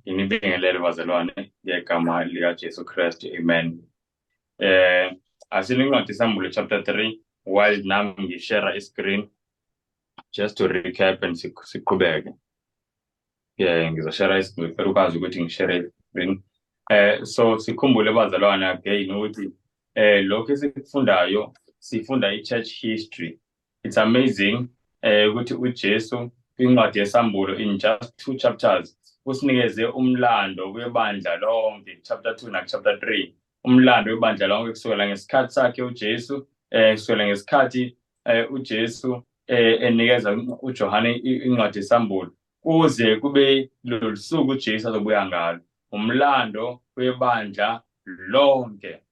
Inibingelele bazalwane ngegama lika Jesu Kristu, amen. Asininqadi Sambulo chapter 3 while nami ngishare screen just to recap and siqhubeke. Ngizoshare screen ngicela ukwazi ukuthi ngishare screen. So sikhumbule bazalwane again ukuthi lokho esikufundayo sifunda i-church history. It's amazing ukuthi uJesu kwincwadi yesambulo in just 2 chapters usinikeze umlando webandla lonke, chapter 2 na chapter 3, umlando webandla lonke kusukela ngesikhathi sakhe uJesu, kusukela ngesikhathi uJesu enikeza uJohane incwadi yesambulo kuze kube lolu suku uJesu azobuya ngalo, umlando webandla lonke.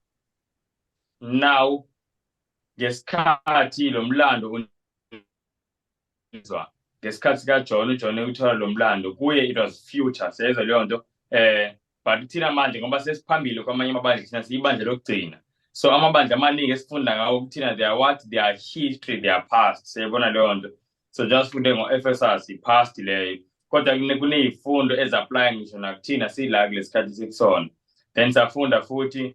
Now ngesikhathi lo mlando ngesikhathi kaJohn uthola lo mlando kuye it was future, sezwe leyo nto. But thina manje ngoba sesiphambili kwamanye amabandla thina siyibandla lokugcina, so amabandla amaningi esifunda ngawo thina they are what, they are history, they are past, siyabona leyo nto. So just funde ngo-Ephesus i-past leyo, kodwa kuney'fundo ezi-apply ngisho nakuthina sila kulesikhathi sikusona. Then safunda futhi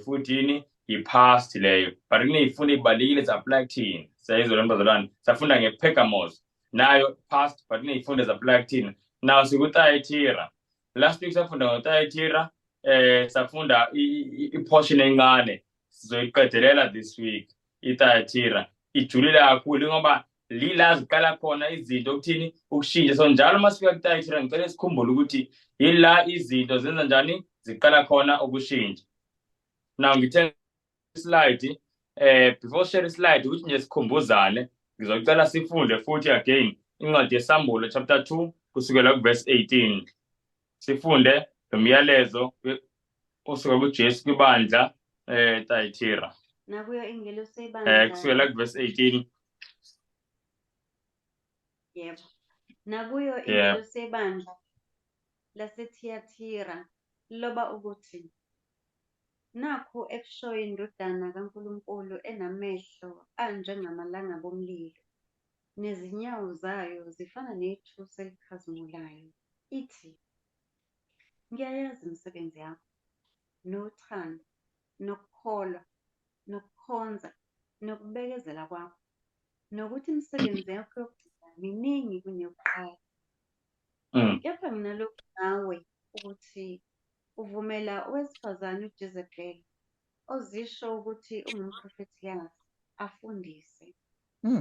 futhini i-past leyo, but kuney'fundo ey'balulekile ezi-apply kuthina, siyayizwa lo bazalwane. Safunda nge-Pergamos, nayo past, but kuney'fundo ezi-apply kuthina. Now sikuThyatira. Last week safunda ngoThyatira, safunda i-portion encane, sizoyiqedelela this week. iThyatira ijulile kakhulu ngoba lila ziqala khona izinto ukuthini ukushintsha. So njalo masifika kuThyatira ngicela sikhumbule ukuthi yila izinto zenza njani ziqala khona ukushintsha. Now ngithenga slide, before share slide ukuthi nje sikhumbuzane, ngizocela sifunde futhi again incwadi yesambulo chapter 2 kusukela kuverse 18. Sifunde umyalezo osuka kuJesu kwibandla Thyatira. Nakuyo ingelosi ebandla kusukela kuverse 18. Yebo. Nakuyo ingelosi ebandla laseThiatira loba ukuthi nakho ekushoyo indodana kaNkulunkulu enamehlo anjengamalanga bomlilo nezinyawo zayo zifana nethusi elikhazimulayo, ithi, ngiyayazi imisebenzi yakho, nothando, nokukholwa, nokukhonza, nokubekezela kwakho, nokuthi imisebenzi yakho yokugcina miningi kuneyokuqala. Kepha nginalokhu nawe ukuthi uvumela owesifazane uJezebheli ozisho ukuthi ungumprofethikazi afundise,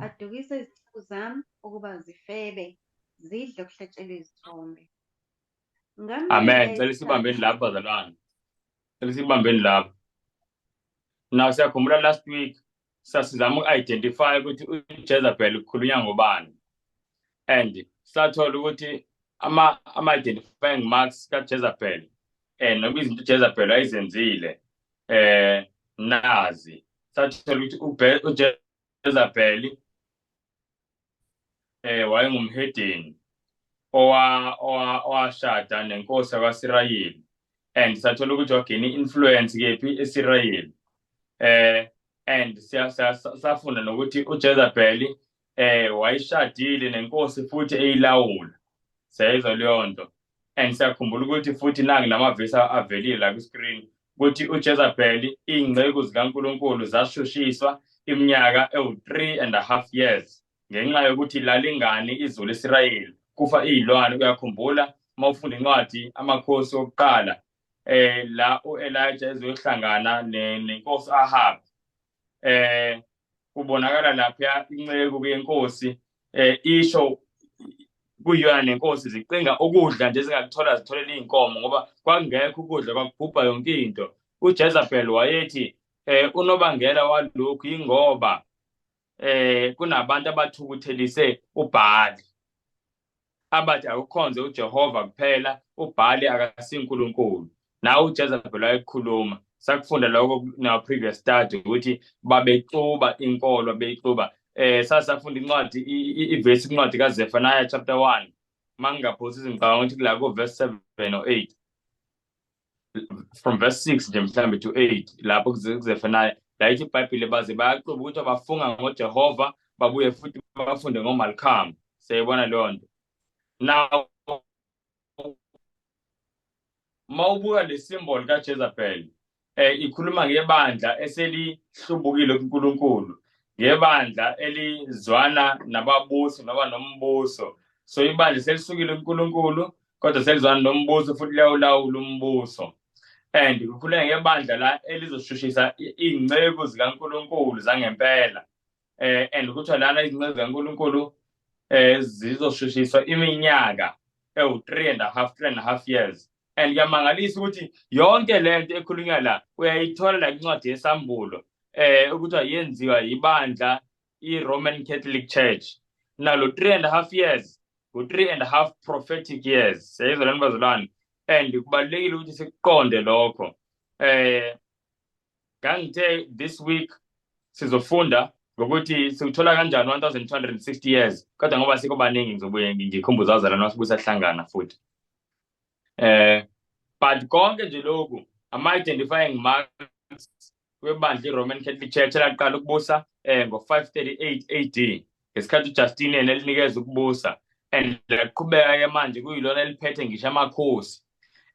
adukise izithukuu zami ukuba zifebe, zidle kuhletshela izithombe. Amen. Ngicela sibambeni lapho bazalwane. Ngicela sibambeni lapho. Now siyakhumbula last week sasizama uku-identify ukuthi uJezebel ukhulunywa ngobani, and sathola ukuthi ama-identifying marks kaJezebel noma izinto uJezebel ayizenzile nazi. Sathola ukuthi uJezebel wayengumhedeni owashada nenkosi yakwaSirayeli, and sathola ukuthi wagena i-influence kephi eSirayeli. And safunda nokuthi uJezebel wayishadile nenkosi futhi eyilawula, siyayizwa leyo nto. And siyakhumbula ukuthi futhi nangi namavesi avelile la ku-screen ukuthi uJezebel iy'ngceku zikaNkulunkulu zashushiswa iminyaka ewu-3.5 years ngenxa yokuthi lalingani izulu eSirayeli, kufa iy'lwane. Uyakhumbula uma ufunda incwadi amakhosi okuqala la u-Elijah ezohlangana nenkosi Ahab, kubonakala lapha inceku yenkosi isho kuyona nenkosi zicinga ukudla nje zingakuthola zitholela iy'nkomo ngoba kwakungekho ukudla, kwakubhubha yonke into. uJezebel wayethi unobangela walokhu yingoba kunabantu abathukuthelise uBhali, abathi akukhonze uJehova kuphela, uBhali akasinkulunkulu. Nawe uJezebel wayekhuluma, sakufunda lokho na previous study ukuthi babexuba inkolo, beyixuba. Sasafunda incwadi ivesi incwadi kaZefaniah chapter 1, mangingaphosisi ngicabanga ukuthi kula verse 7 or 8, from verse 6 nje mhlambe to 8 lapho kuZefaniah la ithi iBhayibheli baze bayaxuba ukuthi abafunga ngoJehova babuye futhi bafunde ngoMalcolm. Siyayibona leyo nto. Now mawubuka le symbol kaJezebel ikhuluma ngebandla eselihlubukile kuNkulunkulu, ngebandla elizwana nababusi noma nombuso. So ibandla selisukile kuNkulunkulu kodwa selizwana nombuso futhi liyawulawula umbuso. And kukhuluma ngebandla la elizoshushisa ingcebo zikaNkulunkulu zangempela. And kuthiwa lana izingcebo zikaNkulunkulu zizoshushiswa iminyaka 3.5 years. And yamangalisa ukuthi yonke lento ekhulunywa la uyayithola la incwadi yesambulo ukuthiwa yenziwa ibandla iRoman Catholic Church. Nalo 3.5 years u3.5 prophetic years. Siyizwa lento bazalwane. And kubalulekile ukuthi sikuqonde lokho. Ngangithe this week sizofunda ngokuthi sikuthola kanjani 1260 years kodwa ngoba siko baningi ngizobuye ngikhumbuza abazalwane wasibusa sihlangana futhi. But konke nje lokhu ama-identifying marks kwebandla iRoman Catholic Church elaqala ukubusa ngo-538 AD ngesikhathi uJustinian elinikeza ukubusa, and laqhubeka manje kuyilona eliphethe ngisho amakhosi.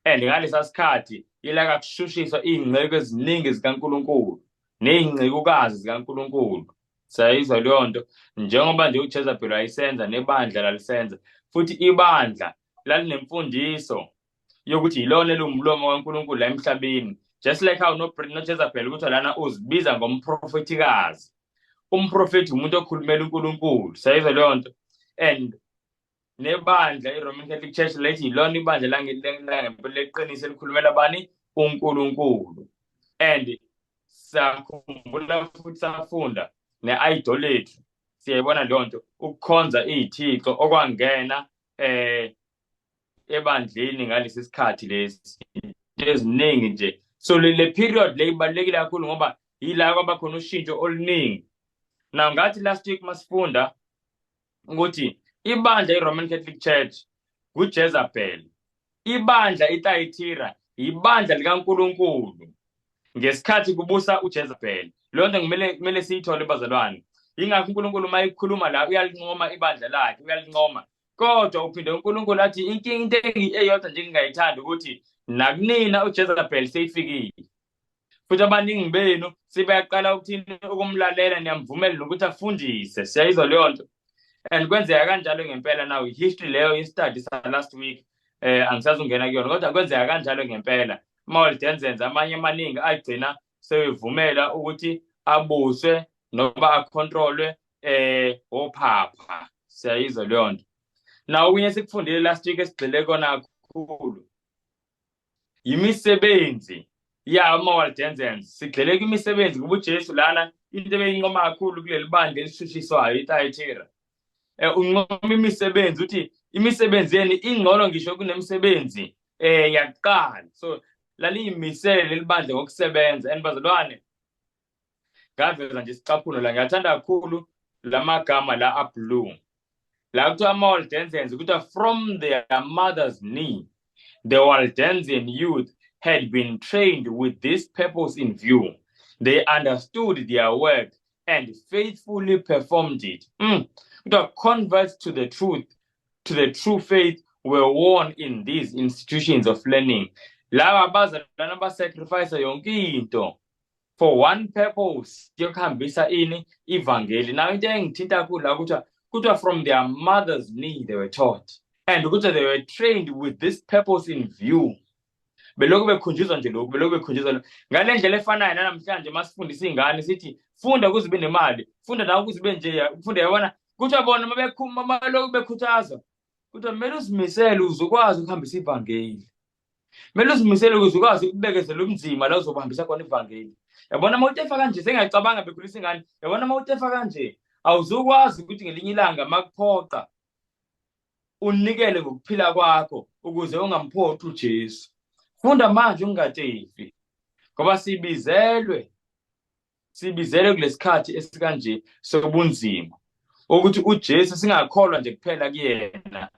And ngalesa sikhathi ilaka kushushiswa ingcebo eziningi zikaNkulunkulu nezingcekukazi zikaNkulunkulu. Sayizwa leyo nto njengoba nje uJezebel ayisenza nebandla lalisenza, futhi ibandla lalinemfundiso yokuthi yilona elungumlomo kaNkulunkulu la emhlabeni, just like how noJezebel ukuthi lana uzibiza ngomprofetikazi. Umprofeti umuntu okhulumela uNkulunkulu. Sayizwa leyo nto. And nebandla iRoman Catholic Church lethi yilona ibandla langempela leqiniso elikhulumela bani? uNkulunkulu. And sakhumbula futhi safunda ne-idolatry. Siyayibona leyo nto, ukukhonza izithixo okwangena ebandleni ngalesi sikhathi lesi eziningi nje. So le period le ibalulekile kakhulu ngoba yila kwaba khona ushintsho oluningi. Now ngathi last week masifunda ukuthi ibandla iRoman Catholic Church nguJezebel, ibandla iThyatira ibandla likaNkulunkulu ngesikhathi kubusa uJezebel. Leyo nto kumele siyithole bazalwane. Yingakho uNkulunkulu mayikhuluma la uyalincoma ibandla lakhe, uyalincoma. Kodwa uphinde uNkulunkulu athi into eyodwa nje ngingayithanda ukuthi nakunina uJezebel seyifikile. Futhi abaningi benu sebeyaqala ukuthini ukumlalela, niyamvumela nokuthi afundise. Siyayizwa leyo nto. And kwenzeka kanjalo ngempela now history leyo yestudy sa last week angisazi ungena kuyona kodwa kwenzeka kanjalo ngempela. Ama-Waldenses amanye amaningi agcina sewevumela ukuthi abuswe noma acontrolwe ophapha. Siyayizwa leyo nto. Now okunye sikufundile last week esigxile kona kakhulu yimisebenzi ama-Waldenses. Sigxile kwimisebenzi ngoba uJesu lana into ebeyincoma kakhulu kuleli bandla elishushiswayo iThyatira. Unqoma imisebenzi uthi imisebenzi yeni ingcono ngisho kunemisebenzi yakuqala. So laliyimisele leli bandla ngokusebenza. And bazalwane ngaveza nje isicaphulo la, ngiyathanda kakhulu lamagama la ablue la kuthiwa ama-Waldenses ukuthi from their mother's knee the Waldensian youth had been trained with this purpose in view. They understood their work and faithfully performed it. The converts to the true faith were born in these institutions of learning. Laba bazalwana basacrifice yonke into for one purpose, yokuhambisa ini ivangeli. Now into engithinta kakhulu la kuthiwa from their mother's knee they were taught, and ukuthi they were trained with this purpose in view. Belokhu bekhunjuzwa nje lokhu, belokhu bekhunjuzwa ngale ndlela efanayo namhlanje masifundisa ingane sithi funda ukuze ube nemali, funda nawe ukuze ube nje, funda yabona. Kuthiwa bona malokhu bekhuthazwa kuthiwa kumele uzimisele uzokwazi ukuhambisa ivangeli. Kumele uzimisele ukuze ukwazi ukubekezela ubunzima la uzohambisa khona ivangeli. Yabona mawutefa kanje sengayicabanga bekhulisa ingane. Yabona mawutefa kanje awuzukwazi ukuthi ngelinye ilanga makuphoqa unikele ngokuphila kwakho ukuze ungamphoqi uJesu. Funda manje ungatefi ngoba sibizelwe kulesikhathi esikanje sobunzima ukuthi uJesu singakholwa nje kuphela kuyena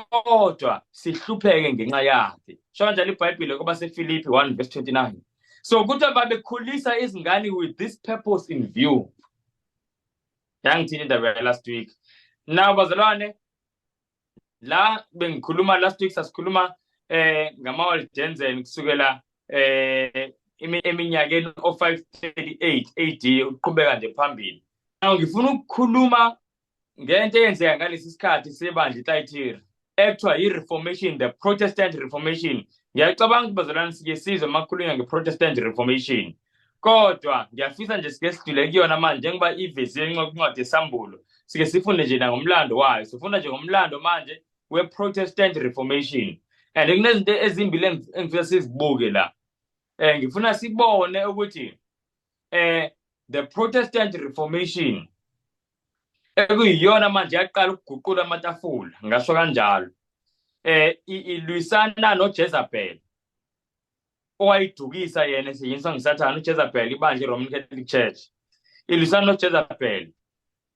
kodwa sihlupheke ngenxa yakhe. Sho njalo iBhayibheli kuba seFilipi 1:29. So ukuthi babekhulisa izingane with this purpose in view. Yangithini indaba last week. Now bazalwane la bengikhuluma last week sasikhuluma ngama-Waldensian kusukela eminyakeni o-538 AD ukuqhubeka nje phambili. Ngifuna ukukhuluma ngento eyenzeka ngalesi sikhathi sebandla iThyatira ekuthiwa i-Reformation, the Protestant Reformation. Ngiyacabanga ukuthi bazalwane sike sizwe makhulunywa nge-Protestant Reformation, kodwa ngiyafisa nje sike sidlule kuyona manje njengoba ivesi yencwadi yesambulo sike sifunde nje ngomlando wayo. Sifunda nje ngomlando manje we-Protestant Reformation, and kunezinto ezimbili engifisa sizibuke la. Ngifuna sibone ukuthi the Protestant Reformation ekuyiyona manje yaqala ukuguqula amatafula, ngasho kanjalo, ilwisana noJezebel owayidukisa yena esetshenziswa nguSathane. uJezebel, ibandla iRoman Catholic Church, ilwisana noJezebel.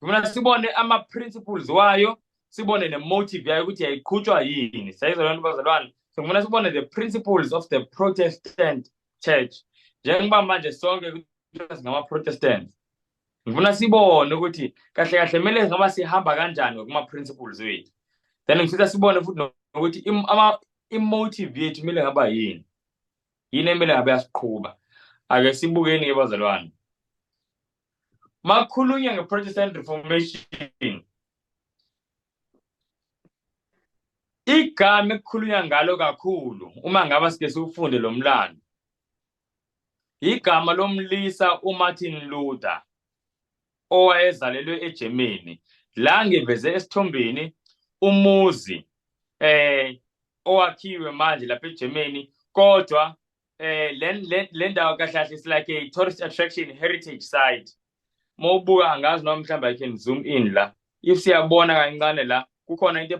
Ngifuna sibone ama-principles wayo, sibone ne-motive yayo ukuthi yayiqhutshwa yini. Sayizolwana bazalwane, ngifuna sibone the principles of the Protestant Church njengoba manje sonke ngama-Protestant. Ngifuna sibone ukuthi kahle kahle kumele ngaba sihamba kanjani ngokuma-principles wethu. Then ngifisa sibone futhi ukuthi i-motive yethu kumele ngaba yini emele ngabe yasiqhuba. Ake sibukeni-ke bazalwane. Makhulunywa nge-Protestant Reformation, igama ekukhulunywa ngalo kakhulu uma ngaba sike siwufunde lo mlando, igama lomlisa uMartin Luther owayezalelwe eGermany. La ngiveze esithombeni umuzi owakhiwe manje lapha eGermany, kodwa le ndawo kahle kahle is like a tourist attraction, heritage site. Mawubuka angazi noma mhlawumbe I can zoom in la, if siyabona kancane la kukhona into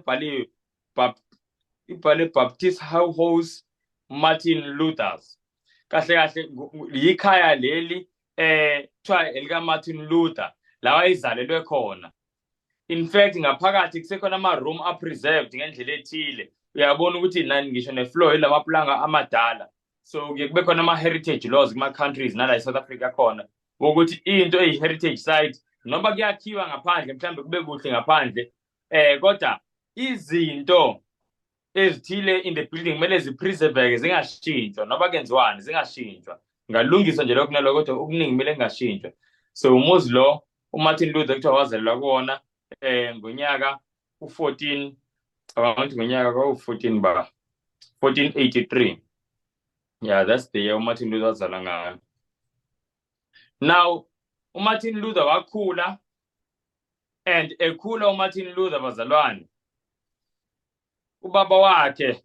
ibhaliwe Baptist House Martin Luther's. Kahle kahle yikhaya leli kuthiwa elika Martin Luther la wayezalelwe khona. In fact ngaphakathi kusekhona ama-room a-preserved ngendlela ethile. Uyabona ukuthi nani ngisho ne-floor ilamaplanga amadala. So kube khona ama-heritage laws kuma-countries nala eSouth Africa khona ukuthi into eyi-heritage site noma kuyakhiwa ngaphandle mhlawumbe kube kuhle ngaphandle, kodwa izinto ezithile in the building kumele zipreserveke, zingashintshwa noma kenziwani, zingashintshwa. Ngalungiswa nje lokho nalokho, kodwa okuningi kumele kungashintshwa. So umuzi lo uMartin Luther kuthiwa wazalelwa kuwona ngonyaka u-14, abantu ngonyaka ka-14 ba 1483. Yeah, that's the year uMartin Luther wazalwa ngayo. Now uMartin Luther wakhula, and ekhula uMartin Luther bazalwane, ubaba wakhe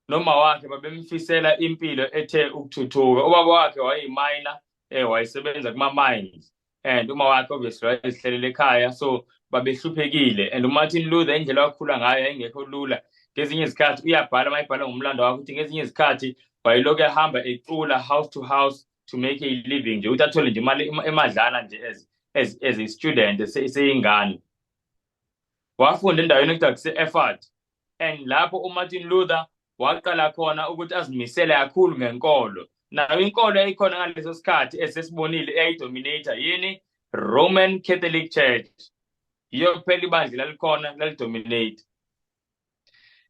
noma wakhe babemfisela impilo ethe ukuthuthuka. Ubaba wakhe wayeyiminer, wayesebenza kuma-mines, and uma wakhe obviously wayezihlelele ekhaya, so babehluphekile. And uMartin Luther indlela wakhula ngayo yayingekho lula. Ngezinye izikhathi uyabhala mayibhala ngomlando wakhe ukuthi ngezinye izikhathi wayelokhu ehamba ecula house to house to make a living nje, ukuthi athole nje imali emadlana nje as a student eseyingane. Wafunda endaweni ekuthiwa kuse-Effort, and lapho uMartin Luther waqala khona ukuthi azimisele kakhulu ngenkolo. Nayo inkolo eyayikhona ngaleso sikhathi esesibonile eyayidominata yini? Roman Catholic Church. Yiyo kuphela ibandla lalikhona lalidominate.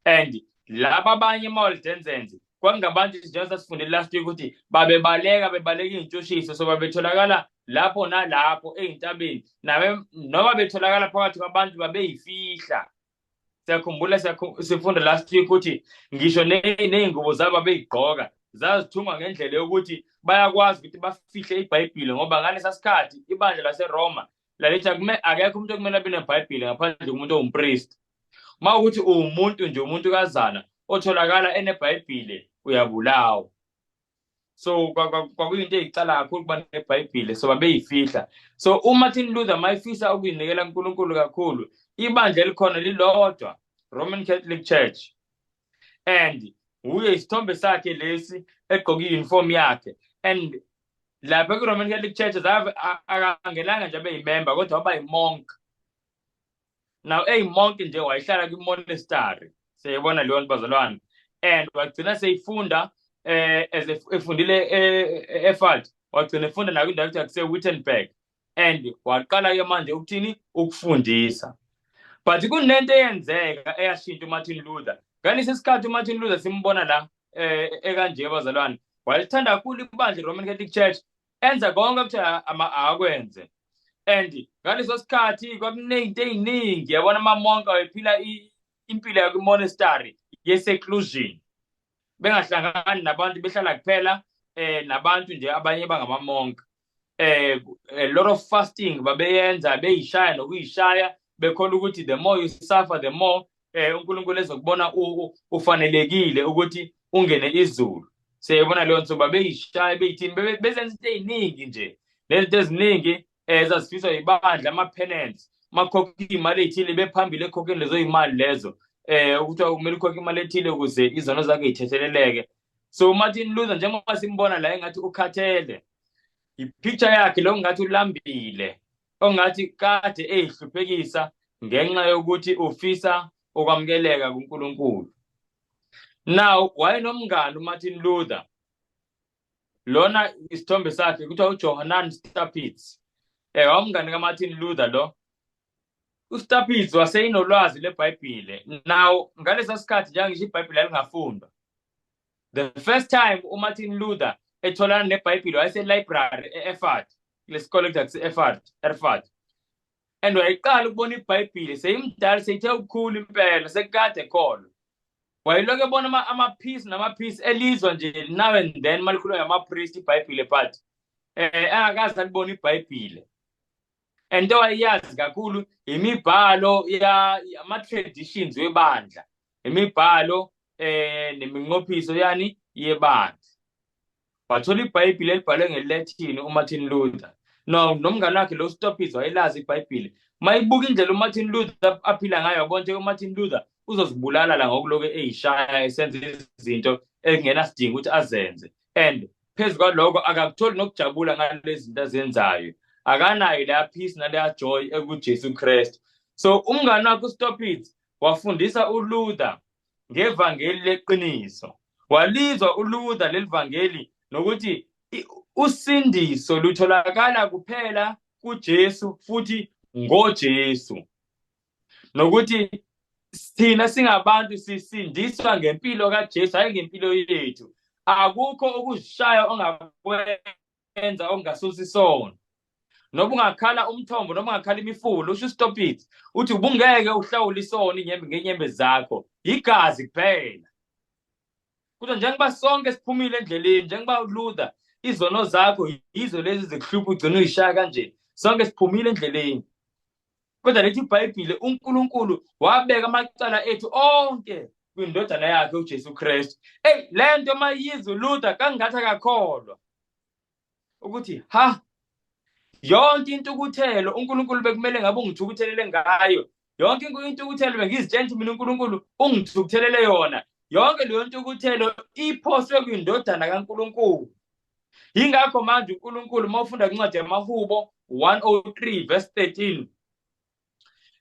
And laba abanye ama-Waldensians kwakungabantu njengoba sasifundile last week ukuthi bebaleka iy'ntshushiso, so babetholakala lapho nalapho ey'ntabeni, noma betholakala phakathi kwabantu babeyifihla. Siyakhumbula sifunda last week ukuthi ngisho ney'ngubo zabo babeyigqoka zazithungwa ngendlela yokuthi bayakwazi ukuthi bafihle iBhayibhili, ngoba ngalesa sikhathi ibandla laseRoma lalithi akekho umuntu okumele abe neBhayibhili ngaphandle komuntu owumpriest. Uma ukuthi umuntu nje, umuntu kazana otholakala eneBhayibhili uyabulawa. So kwakuyinto eyicala kakhulu kuba neBhayibhili, so babeyifihla. So uMartin Luther mayifisa ukuyinikela uNkulunkulu kakhulu, ibandla elikhona lilodwa, Roman Catholic Church, and uye isithombe sakhe lesi egqoke i-uniform yakhe. And lapha ku-Roman Catholic Church akangenanga nje abe-member, kodwa waba yi-monk. Now monk nje wayehlala kwi-monastery, siyabona leyo nto bazalwane, and wagcina seyifunda efundile e-Effort, wagcina efunda nakwindawo ekuthiwa kuse-Wittenberg, and waqala-ke manje ukuthini? Ukufundisa. But kunento eyenzeka eyashintsha uMartin Luther ngalesi isikhathi uMartin Luther simbona la ekanje bazalwane walithanda kakhulu ibandla iRoman Catholic Church enza konke ukuthi akwenze. And ngaleso sikhathi kwakunezinto eziningi yabona amamonka wayephila impilo yakwi-monastery ye-seclusion, bengahlangani nabantu, behlala kuphela nabantu nje abanye bangamamonka. A lot of fasting babeyenza, beyishaya nokuyishaya, bekhona ukuthi the more you suffer the more uNkulunkulu ezokubona ufanelekile ukuthi ungene izulu. Siyabona leyo nto babeyishaya beyithini, bezenza into eziningi nje, lezinto eziningi ezazifiswa ibandla, ama-penance, makhokha imali ethile, bephambili ekhokheni lezo imali lezo ukuthi kumele ukhokhe imali ethile ukuze izono zakhe zithetheleleke. So uMartin Luther njengoba simbona la engathi ukhathele, ipicture yakhe lo ngathi ulambile, ongathi kade ehluphekisa ngenxa yokuthi ufisa ukwamukeleka kuNkulunkulu. Now wayenomngane uMartin Luther, lona isithombe sakhe kuthiwa uJohanan Stapitz. Wamngane kaMartin Luther lo. uStapitz waseyinolwazi leBhayibhile. Now ngalesa sikhathi njengisho iBhayibhile alingafundwa. The first time uMartin Luther etholana neBhayibhile wayeselibrary eErfurt, lesikole Erfurt. And wayeqala ukubona iBhayibhile seyimdala, seyithe ukukhulu impela, sekade khona. Wayeloke ebona ama-piece nama-piece elizwa nje now and then malikhuluma ngama-priest iBhayibhile, but engakaze alibona iBhayibhile. And wayeyazi kakhulu imibhalo ama-traditions webandla, imibhalo neminqophiso yani yebandla. Wathola iBhayibhile elibhalwe ngeLatin uMartin Luther. No, nomngane wakhe lo Stapitz wayelazi iBhayibhile. Mayibuka indlela uMartin Luther aphila ngayo, yabona nje uMartin Luther uzozibulala la ngokuloke eyishaya esenza izinto engenasidingo ukuthi azenze. And phezu kwaloko akakutholi nokujabula ngalezi zinto azenzayo. Akanayo la peace nale joy ekuJesu Kristu. So umngane wakhe uStapitz wafundisa uLuther ngevangeli leqiniso. Walizwa uLuther lelivangeli nokuthi usindiso lutholakala kuphela kuJesu futhi ngoJesu. Nokuthi thina singabantu sisindiswa ngempilo kaJesu, hayi ngempilo yethu. Akukho ukuzishaya ongakwenza ongasusa isono. Noba ungakhala umthombo noma ungakhala imifula, usho uStapitz uthi ubungeke uhlawule isono ngenyembe zakho, igazi kuphela. Kodwa njengoba sonke siphumile endleleni, njengoba uLuther izono zakho yizo lezi zikuhlupha ugcina uyishaya kanje, sonke siphumile endleleni. Kodwa lethi iBhayibhile uNkulunkulu wabeka amacala ethu onke kwindodana yakhe uJesu Kristu. Le nto mayizwe uLuther kangathi akakholwa ukuthi yonke intukuthelo uNkulunkulu bekumele ngabe ungithukuthelele ngayo, yonke intukuthelo bengizitshela ukuthi mina uNkulunkulu ungithukuthelele yona, yonke leyo ntukuthelo iphoswe kwindodana kaNkulunkulu. Yingakho manje uNkulunkulu mawufunda kwincwadi yamaHubo 103 verse 13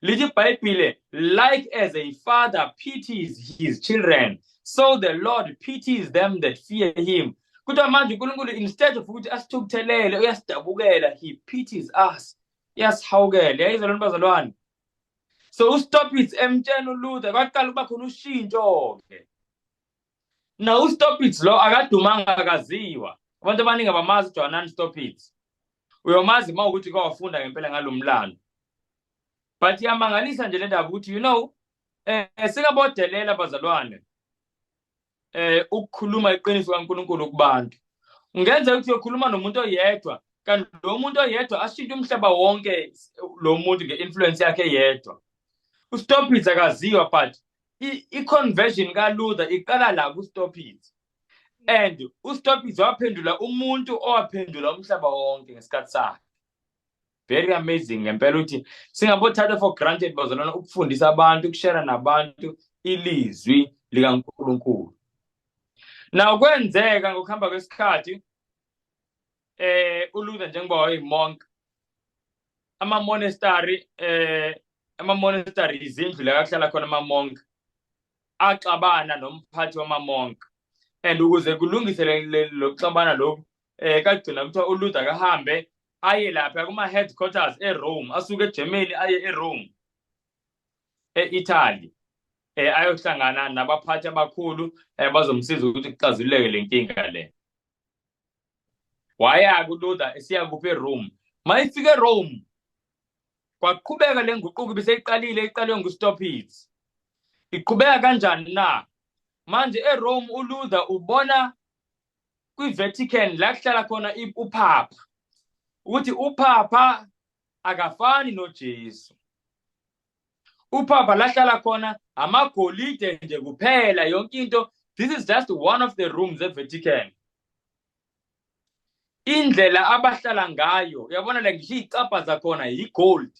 lithi iBhayibhile, like as a father pities his children, so the Lord pities them that fear him. Kuthiwa manje uNkulunkulu instead of ukuthi asithukuthelele uyasidabukela, he pities us, uyasihawukela. Yayizwa lona bazalwane. So uStapitz emtshela uLuther kwaqala ukuba khona ushintsho-ke. Now uStapitz lo akadumanga akaziwa, abantu abaningi abamazi uJohanan Stapitz. Uyomazi uma ukuthi kwawafunda ngempela ngalomlando. But yamangalisa nje le ndaba ukuthi singabodelela bazalwane ukukhuluma iqiniso kaNkulunkulu kubantu. Ungenza ukuthi uyokhuluma nomuntu oyedwa, kanti lo muntu oyedwa ashintshe umhlaba wonke lo muntu nge-influence yakhe yedwa. uStapitz akaziwa, but i-conversion kaLuther iqala la kuStapitz. And uStapitz waphendula umuntu owaphendula umhlaba wonke ngesikhathi sakhe. Very amazing ngempela ukuthi singabothatha for granted bazalwana ukufundisa abantu, ukushare nabantu ilizwi likaNkulunkulu. Now kwenzeka ngokuhamba kwesikhathi uLuther njengoba wayeyimonk, ama-monastery izindlu la kuhlala khona amamonk axabana nomphathi wamamonk. And ukuze kulungisele lokuxabana lokhu kagcina kuthiwa uLuther akahambe aye lapha kuma-headquarters eRome, asuke eGermany aye eRome, e-Italy. ayohlangana nabaphathi abakhulu bazomsiza ukuthi kuxazululeke le nkinga le. Waya kuLuther esiya kuphi eRome. Mayifike eRome kwaqhubeka le nguquko biseyiqalile iqalwe nguStopitz. Iqhubeka kanjani na? Manje eRome uLuther ubona kwiVatican la kuhlala khona uPapa ukuthi uPapa akafani noJesu. uPapa lahlala khona amagolide nje kuphela yonke into. This is just one of the rooms eVatican. Indlela abahlala ngayo uyabona la ngisho icapha zakhona yigold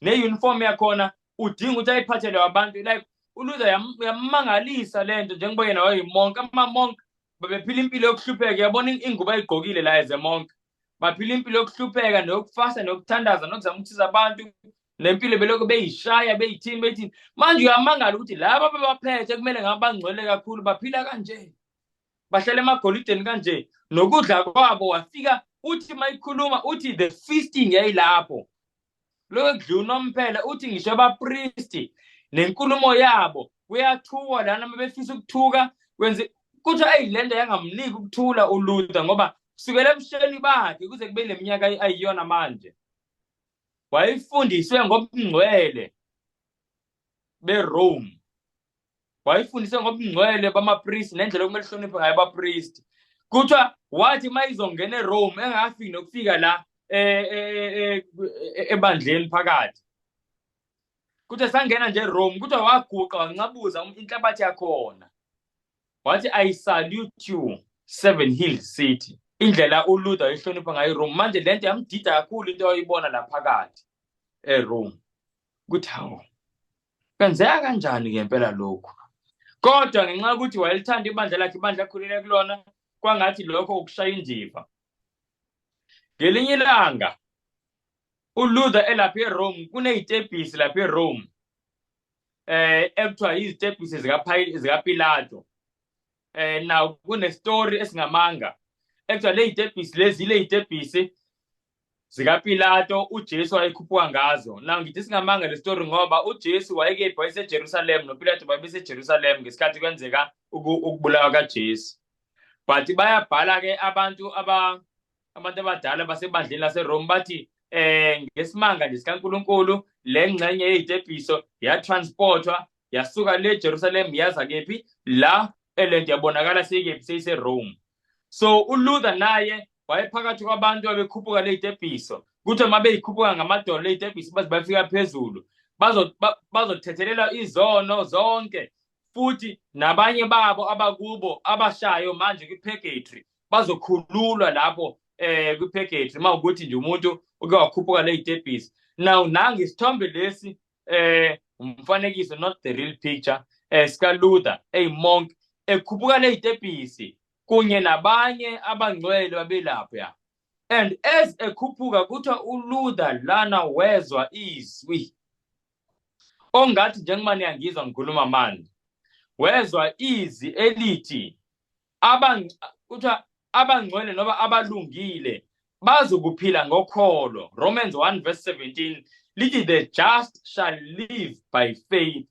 neuniform yakhona udinga ukuthi ayiphathele abantu. Like uLuther yammangalisa lento njengoba yena wayemonk. Ama-monk babephila impilo yokuhlupheka. Uyabona ingubo ayigqokile la as a monk. Baphila impilo yokuhlupheka nokufasa nokuthandaza nokuzama ukusiza abantu. Nempilo beloko beyishaya beyithini. Manje uyamangala ukuthi laba bebaphethe kumele ngabangcwele kakhulu baphila kanje. Bahlala emagolideni kanje. Nokudla kwabo wafika uthi mayikhuluma uthi the feasting yayilapho. Lokho kudla unomphela uthi ngisho abapriesti nenkulumo yabo kuyathuwa lana mabefisa ukuthuka kwenze kuthi ayilento yangamniki ukuthula uLuther ngoba kusukela ebusheni bakhe kuze kube leminyaka ayiyona manje. Wayifundiswe ngobungcwele beRome. Wayifundiswe ngobungcwele bamapriest nendlela okumele hloniphe ngayo abapriest. Kuthiwa wathi mayizongena eRome engafiki nokufika la ebandleni phakathi. Kuthiwa sangena nje eRome kuthiwa waguqa wancabuza inhlabathi yakhona. Wathi I salute you Seven Hills City. Indlela uLuther wayihlonipha ngayo eRome. Manje lento yamdida kakhulu into ayibona la phakathi eRome. Kuthi hawo kwenzeka kanjani ke impela lokho? Kodwa ngenxa yokuthi wayelithanda ibandla lakhe, ibandla akhulele kulona, kwangathi lokho ukushaya indiva. Ngelinye ilanga uLuther elapha eRome kunezitebhisi lapha eRome ekuthiwa izitebhisi zikaPilato. Now kunestory esingamanga ekuthiwa le zitebhisi zikaPilato uJesu wayekhuphuka ngazo. Now ngithi singamanga le story ngoba uJesu wayeke eJerusalem noPilato babeseJerusalem ngesikhathi kwenzeka ukubulawa kaJesu. But bayabhala ke abantu abadala basebandleni laseRome bathi ngesimanga nje sikaNkulunkulu le ngxenye yezitebhiso yatransportwa yasuka le Jerusalem yaza kephi la elento yabonakala seyikephi seyiseRome. So uLuther naye wayephakathi kwabantu abekhuphuka le zitebhiso. Kuthi mabeyikhuphuka ngamadolo le zitebhiso baze bafika phezulu bazothethelela izono zonke. Futhi nabanye babo abakubo abashayo manje kwi-purgatory bazokhululwa lapho kwi-purgatory mawukuthi nje umuntu uke wakhuphuka le zitebhisi. Now nange isithombe lesi umfanekiso, not the real picture, sika Luther monk ekhuphuka le zitebhisi kunye nabanye abangcwele babelapho ya. And as ekhuphuka kuthiwa uLuther lana wezwa izwi ongathi njengoba niyangizwa ngikhuluma manje. Wezwa izwi elithi kuthiwa abangcwele noma abalungile bazokuphila ngokholo. Romans 1:17 lithi the just shall live by faith.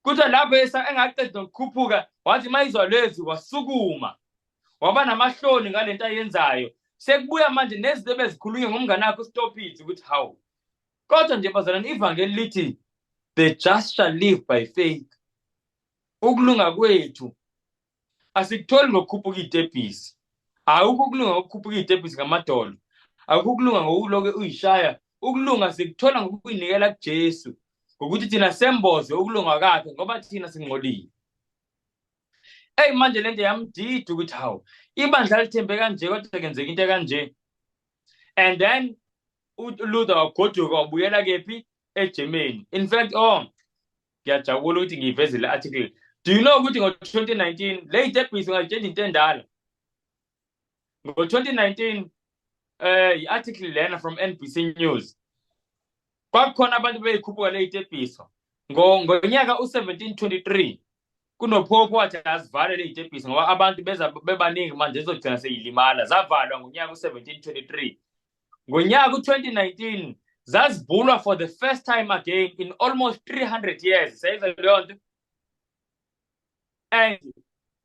Kuthiwa lapho engaqeda ukukhuphuka wathi mayizwa lezi wasukuma waba namahloni ngalento ayenzayo. Sekubuya manje nezinto ebezikhulunywe ngomngane wakhe uStopitz ukuthi hawu kodwa nje bazalwane ivangeli lithi the just shall live by faith. Ukulunga kwethu asikutholi ngokukhuphuka izitebhisi. Awukho ukulunga ngokukhuphuka izitebhisi ngamadolo. Awukho ukulunga ngokuloke uyishaya. Ukulunga sikuthola ngokuyinikela kuJesu ngokuthi thina semboze ukulunga kwakhe ngoba thina singcolile. Manje lento yamdida ukuthi hawu ibandla lithembe kanje kodwa kenzeka into kanje. And then uLuther wagoduka wabuyela kephi eGermany. In fact ngiyajabula ukuthi ngiyiveze le article. Do you know ukuthi ngo-2019 le zitebhisi ngalitshela into endala. Ngo-2019 i-article lena from NBC News kwakukhona abantu beyikhuphuka le zitebhiso ngonyaka u1723 kunophopho wathi azivale le zitebhisi ngoba abantu bebaningi manje ezogcina seyilimala. Zavalwa ngonyaka u1723. Ngonyaka u2019 zazivulwa for the first time again in almost 300 years. Sayizwa leyo nto and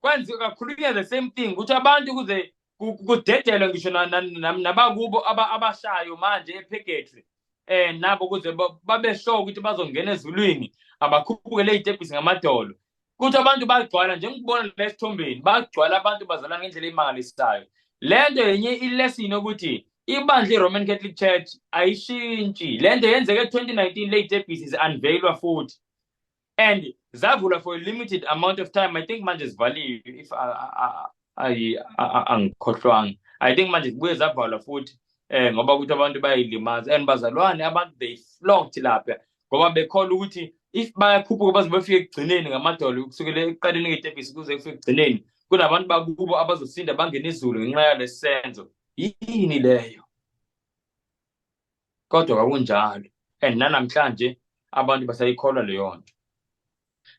kwenziwa kakhulunywa the same thing ukuthi abantu kuze kudedelwe ngisho nabakubo abashayo manje epheketri nabo kuze babe sure ukuthi bazongena ezulwini abakhuphuke lezitebhisi ngamadolo kuthi abantu bagcwala njengokubona lesithombeni bagcwala abantu bazalana ngendlela emangalisayo lento yenye ilesson ukuthi ibandla iRoman Catholic Church ayishintshi lento yenzeke 2019 lezitebhisi zi-unveilwa futhi and zavula for a limited amount of time. I think manje zivaliwe if angikhohlwanga. I think manje kubuye zavalwa futhi ngoba ukuthi abantu bayilimaza and bazalwane abantu they flocked lapha ngoba bekhola ukuthi if bayakhuphuka baze bafike ekugcineni ngamadolo kusukela eqaleni ngetebhisi kuze kufike ekugcineni kunabantu bakubo abazosinda bangena izulu ngenxa yalesenzo yini leyo kodwa kwakunjalo and nanamhlanje abantu basayikholwa leyo nto.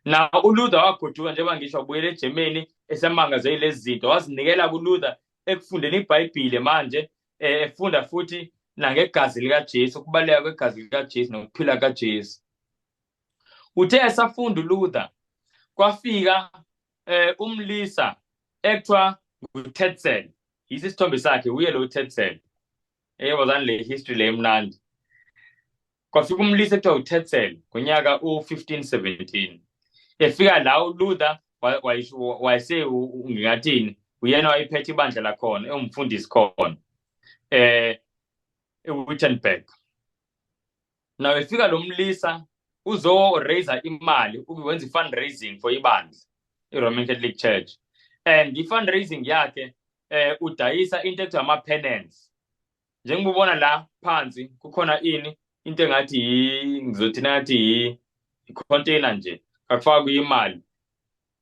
Na uLuther wagoduka njengoba ngisho wabuyela eGermany esemangaze lezi zinto wazinikela kuLuther ekufundeni iBhayibheli manje efunda futhi nangegazi likaJesu ukubaleka kwegazi likaJesu nokuphila kaJesu. Uthe esafunda uLuther kwafika umlisa ekuthiwa nguTetzel yisi isithombe sakhe uye lo Tetzel eyebozani le history le emnandi kwafika umlisa ekuthiwa uTetzel ngonyaka u1517 efika la uLuther wayese ngingathini uyena wayephethe ibandla lakhona engumfundisi khona eWittenberg. Now efika lo mlisa uzo raise imali ukwenza fundraising for ibandla iRoman Catholic Church and i-fundraising yakhe udayisa into ekuthiwa ama-penance njengobona la phansi kukhona into engathi ngizothi nathi i-container nje akufaka imali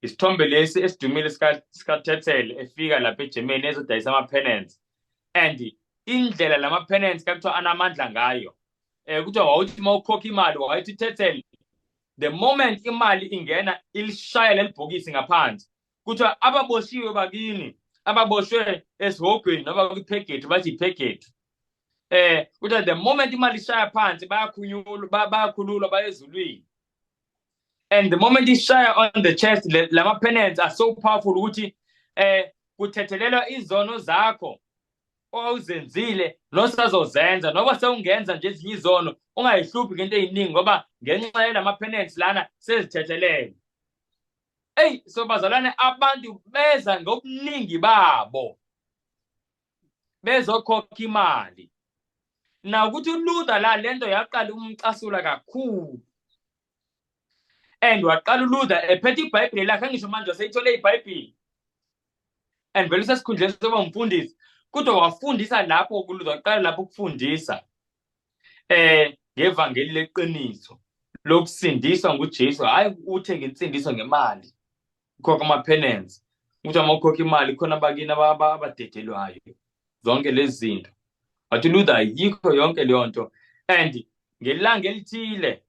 isithombe lesi esidumile sikaTetzel efika lapha eGermany ezodayisa ama-penance and indlela lama-penance kakuthiwa anamandla ngayo kuthiwa wawuthi uma ukhokha imali wayithi Tetzel the moment imali ingena ilishaya lelibhokisi ngaphansi kuthiwa ababoshiwe bakini ababoshwe esihogweni noma kwiphekethu bathi iphekethu kuthiwa the moment imali ishaya phansi bayakhululwa bayezulwini and the moment ishaya on the chest lama-penance are so powerful ukuthi kuthethelelwa izono zakho owuzenzile nosazozenza noba sewungenza nje ezinye izono ungayihluphi ngento eyiningi ngoba ngenxa yalama-penance lana sezithethelele. So bazalwane abantu beza ngobuningi babo bezokhokha imali na ukuthi uLuther la lento yaqala umcasula kakhulu and waqala uLuther ephethe iBhayibheli lakhe ngisho manje waseyithole iBhayibheli and vele usesikhundleni sokuba umfundisi kodwa wafundisa lapho kuLuther waqala lapho ukufundisa ngevangeli leqiniso lokusindiswa nguJesu hayi uthe ngensindiso ngemali ukhokha ama-penance ukuthi uma ukhokha imali khona bakini abadedelwayo zonke lezi zinto wathi uLuther yikho yonke leyo nto and ngelanga elithile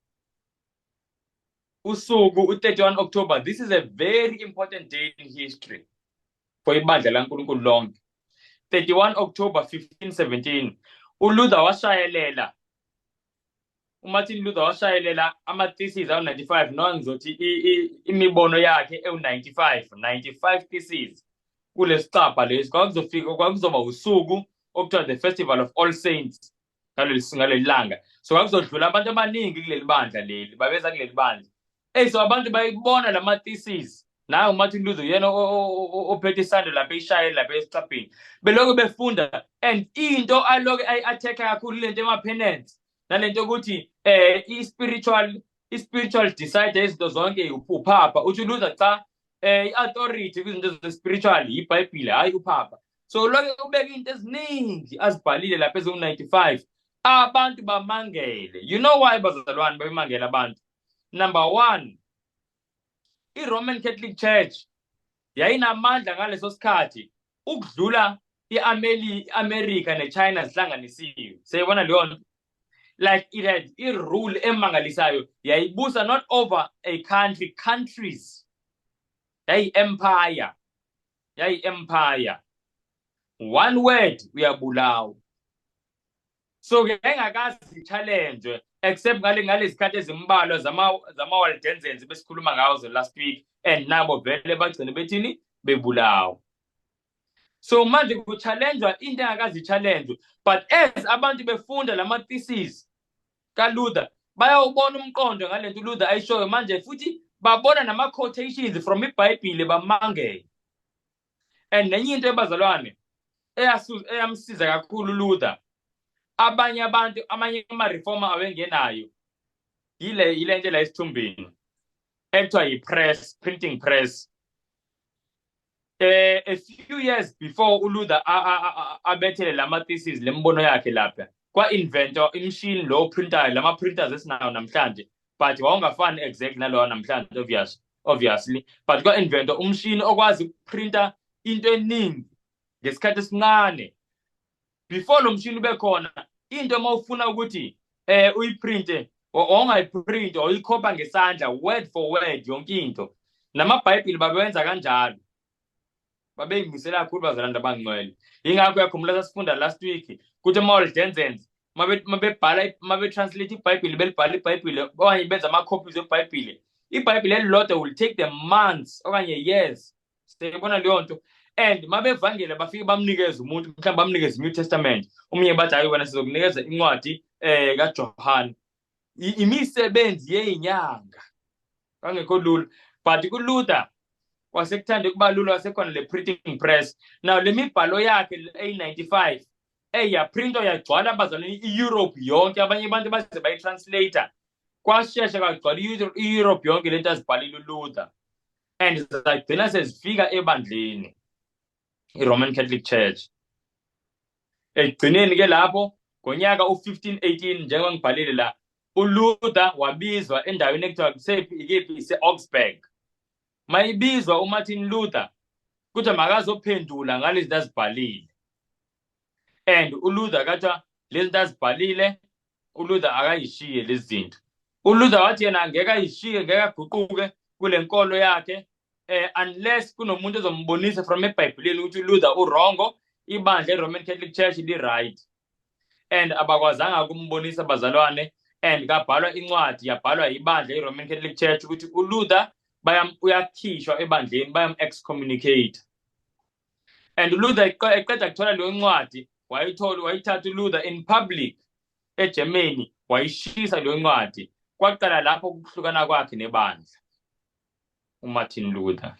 usuku u-31 October this is a very important day in history for ibandla laNkulunkulu lonke 31 October 1517 uLuther washayelela uMartin Luther washayelela ama-theses awu-95 noma ngizothi imibono yakhe ewu-95 theses kulesicabha lesi kwakuzoba usuku okuthiwa the Festival of All Saints ngaleli langa so kwakuzodlula abantu abaningi kuleli bandla leli babeza kuleli bandla so abantu bayibona lama-theses naye uMartin Luther yena ophethe isandla lapha ishayeli lapha esicabheni belokhu befunda and into aloke ayi-athekha kakhulu lento ema-penance nalento ukuthi i-spiritual decider izinto zonke uphapha uthi uLuther cha i-authority kwizinto ze-spiritual iBhayibheli hayi uphapha so lokho ubeka into eziningi azibhalile lapha eziwu-95 abantu bamangele. You know why bazalwane bemangela abantu? Number one, iRoman Catholic Church yayinamandla ngaleso sikhathi ukudlula iAmerica neChina zihlanganisiwe. Seyibona leyo nto? Like it had rule emangalisayo yayibusa not over a country, countries. Yayi-empire. One word uyabulawa. So ngengakazi challenge except ngale zikhathi ezimbalwa zama-Waldenses besikhuluma ngazo last week, and nabo vele bagcine bethini bebulawa. So manje ku-challengewa into engakazi-challenge, but as abantu befunda lama-thesis kaLuther bayawubona umqondo ngalento uLuther ayishoyo manje, futhi babona nama-quotations from iBhayibhile bamangele. And nenye into ebazalwane eyamsiza kakhulu uLuther, abanye abantu amanye ama-reformer awengenayo yile nto la esithumbini ekuthiwa yi-press, printing press. A few years before uLuther abethele lama-thesis lembono yakhe lapha, kwa-inventwa imishini lo printayo, lama-printers esinayo namhlanje, but wawungafani exact nalowa namhlanje obviously, but kwa-inventwa umshini okwazi ukuprinta into eningi ngesikhathi esincane. Before lo mshini ube khona, into uma ufuna ukuthi uyiprinte ongayiprinte uyikhopa ngesandla word for word yonke into. NamaBhayibhili babenza kanjalo, babeyingisela kakhulu bazalwane abangcwele. Yingakho uyakhumbula sasifunda last week ukuthi ama-Waldenses mabe-translate iBhayibhili, belibhala iBhayibhili okanye benza ama-copies eBhayibhili, iBhayibhili elilodwa will take them months okanye years. Siyibona leyo nto. And mabevangela bafike bamnikeza umuntu, mhlawumbe bamnikeza iNew Testament, umnye bathi hayi wena sizokunikeza incwadi kaJohane, imisebenzi yeyinyanga kangekho lula. But kuLuther kwasekuthanda ukuba lula, wasekhona le printing press. Now le mibhalo yakhe eyi-95 yaprintwa yagcwala abazalwane i-Europe yonke, abanye abantu baze bayitranslator, kwashesha kwagcwala i-Europe yonke lento azibhalile uLuther, and zagcina sezifika ebandleni i-Roman Catholic Church. Ekugcineni ke lapho ngonyaka u-1518 njengoba ngibhalile la, uLuther wabizwa endaweni ekuthiwa ise-Augsburg. Mayibizwa uMartin Luther kuthi makazophendula ngalezi zinto azibhalile, and uLuther kathiwa lezi zinto azibhalile uLuther akayishiye lezi zinto. uLuther wathi yena angeke ayishiye, ngeke aguquke kule nkolo yakhe unless kunomuntu ozombonisa from eBhayibhelini ukuthi uLuther urongo, ibandla iRoman Catholic Church li-right. And abakwazanga ukumbonisa bazalwane, and kabhalwa incwadi yabhalwa ibandla iRoman Catholic Church ukuthi uLuther uyakhishwa ebandleni, bayam-excommunicate. And uLuther eqeda kuthola leyo ncwadi wayithatha uLuther in public eGermany, wayishisa leyo ncwadi. Kwaqala lapho ukuhlukana kwakhe nebandla uMartin Luther.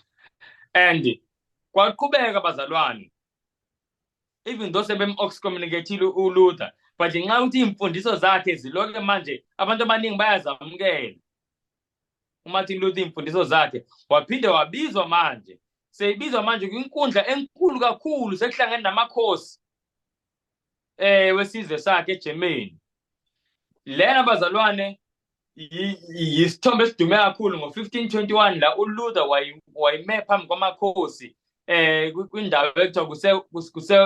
And kwaqhubeka bazalwane, even though sebem-excommunicate uLuther, but ngenxa ukuthi imfundiso zakhe ziloke manje abantu abaningi bayazamukela uMartin Luther imfundiso zakhe, waphinde wabizwa manje, seyibizwa manje kwinkundla enkulu kakhulu, sekuhlangene namakhosi wesizwe sakhe eGermany. Lena bazalwane yisithombe esidume kakhulu. Ngo-1521 la uLuther wayime phambi kwamakhosi kwindawo ekuthiwa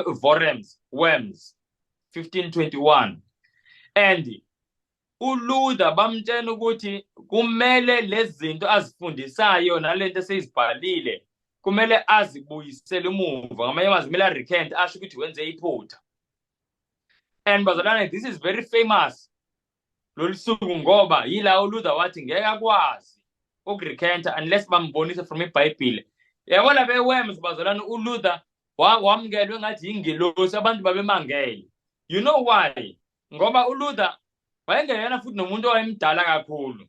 kuse-Worms, 1521. And uLuther bamtshela ukuthi kumele lezi zinto azifundisayo nalento eseyizibhalile kumele azibuyisele umumva, ngamanye amazwi kumele recant, asho ukuthi wenze iphutha. And bazalwane, this is very famous lolu suku, ngoba yila uLuther wathi ngeke akwazi ukurecanta unless bambonise from iBhayibhile. Yabona beWorms bazalwane, uLuther wamukelwe ngathi ingelosi, abantu babemangele. You know why? Ngoba uLuther wayengeyena futhi nomuntu owayemdala kakhulu,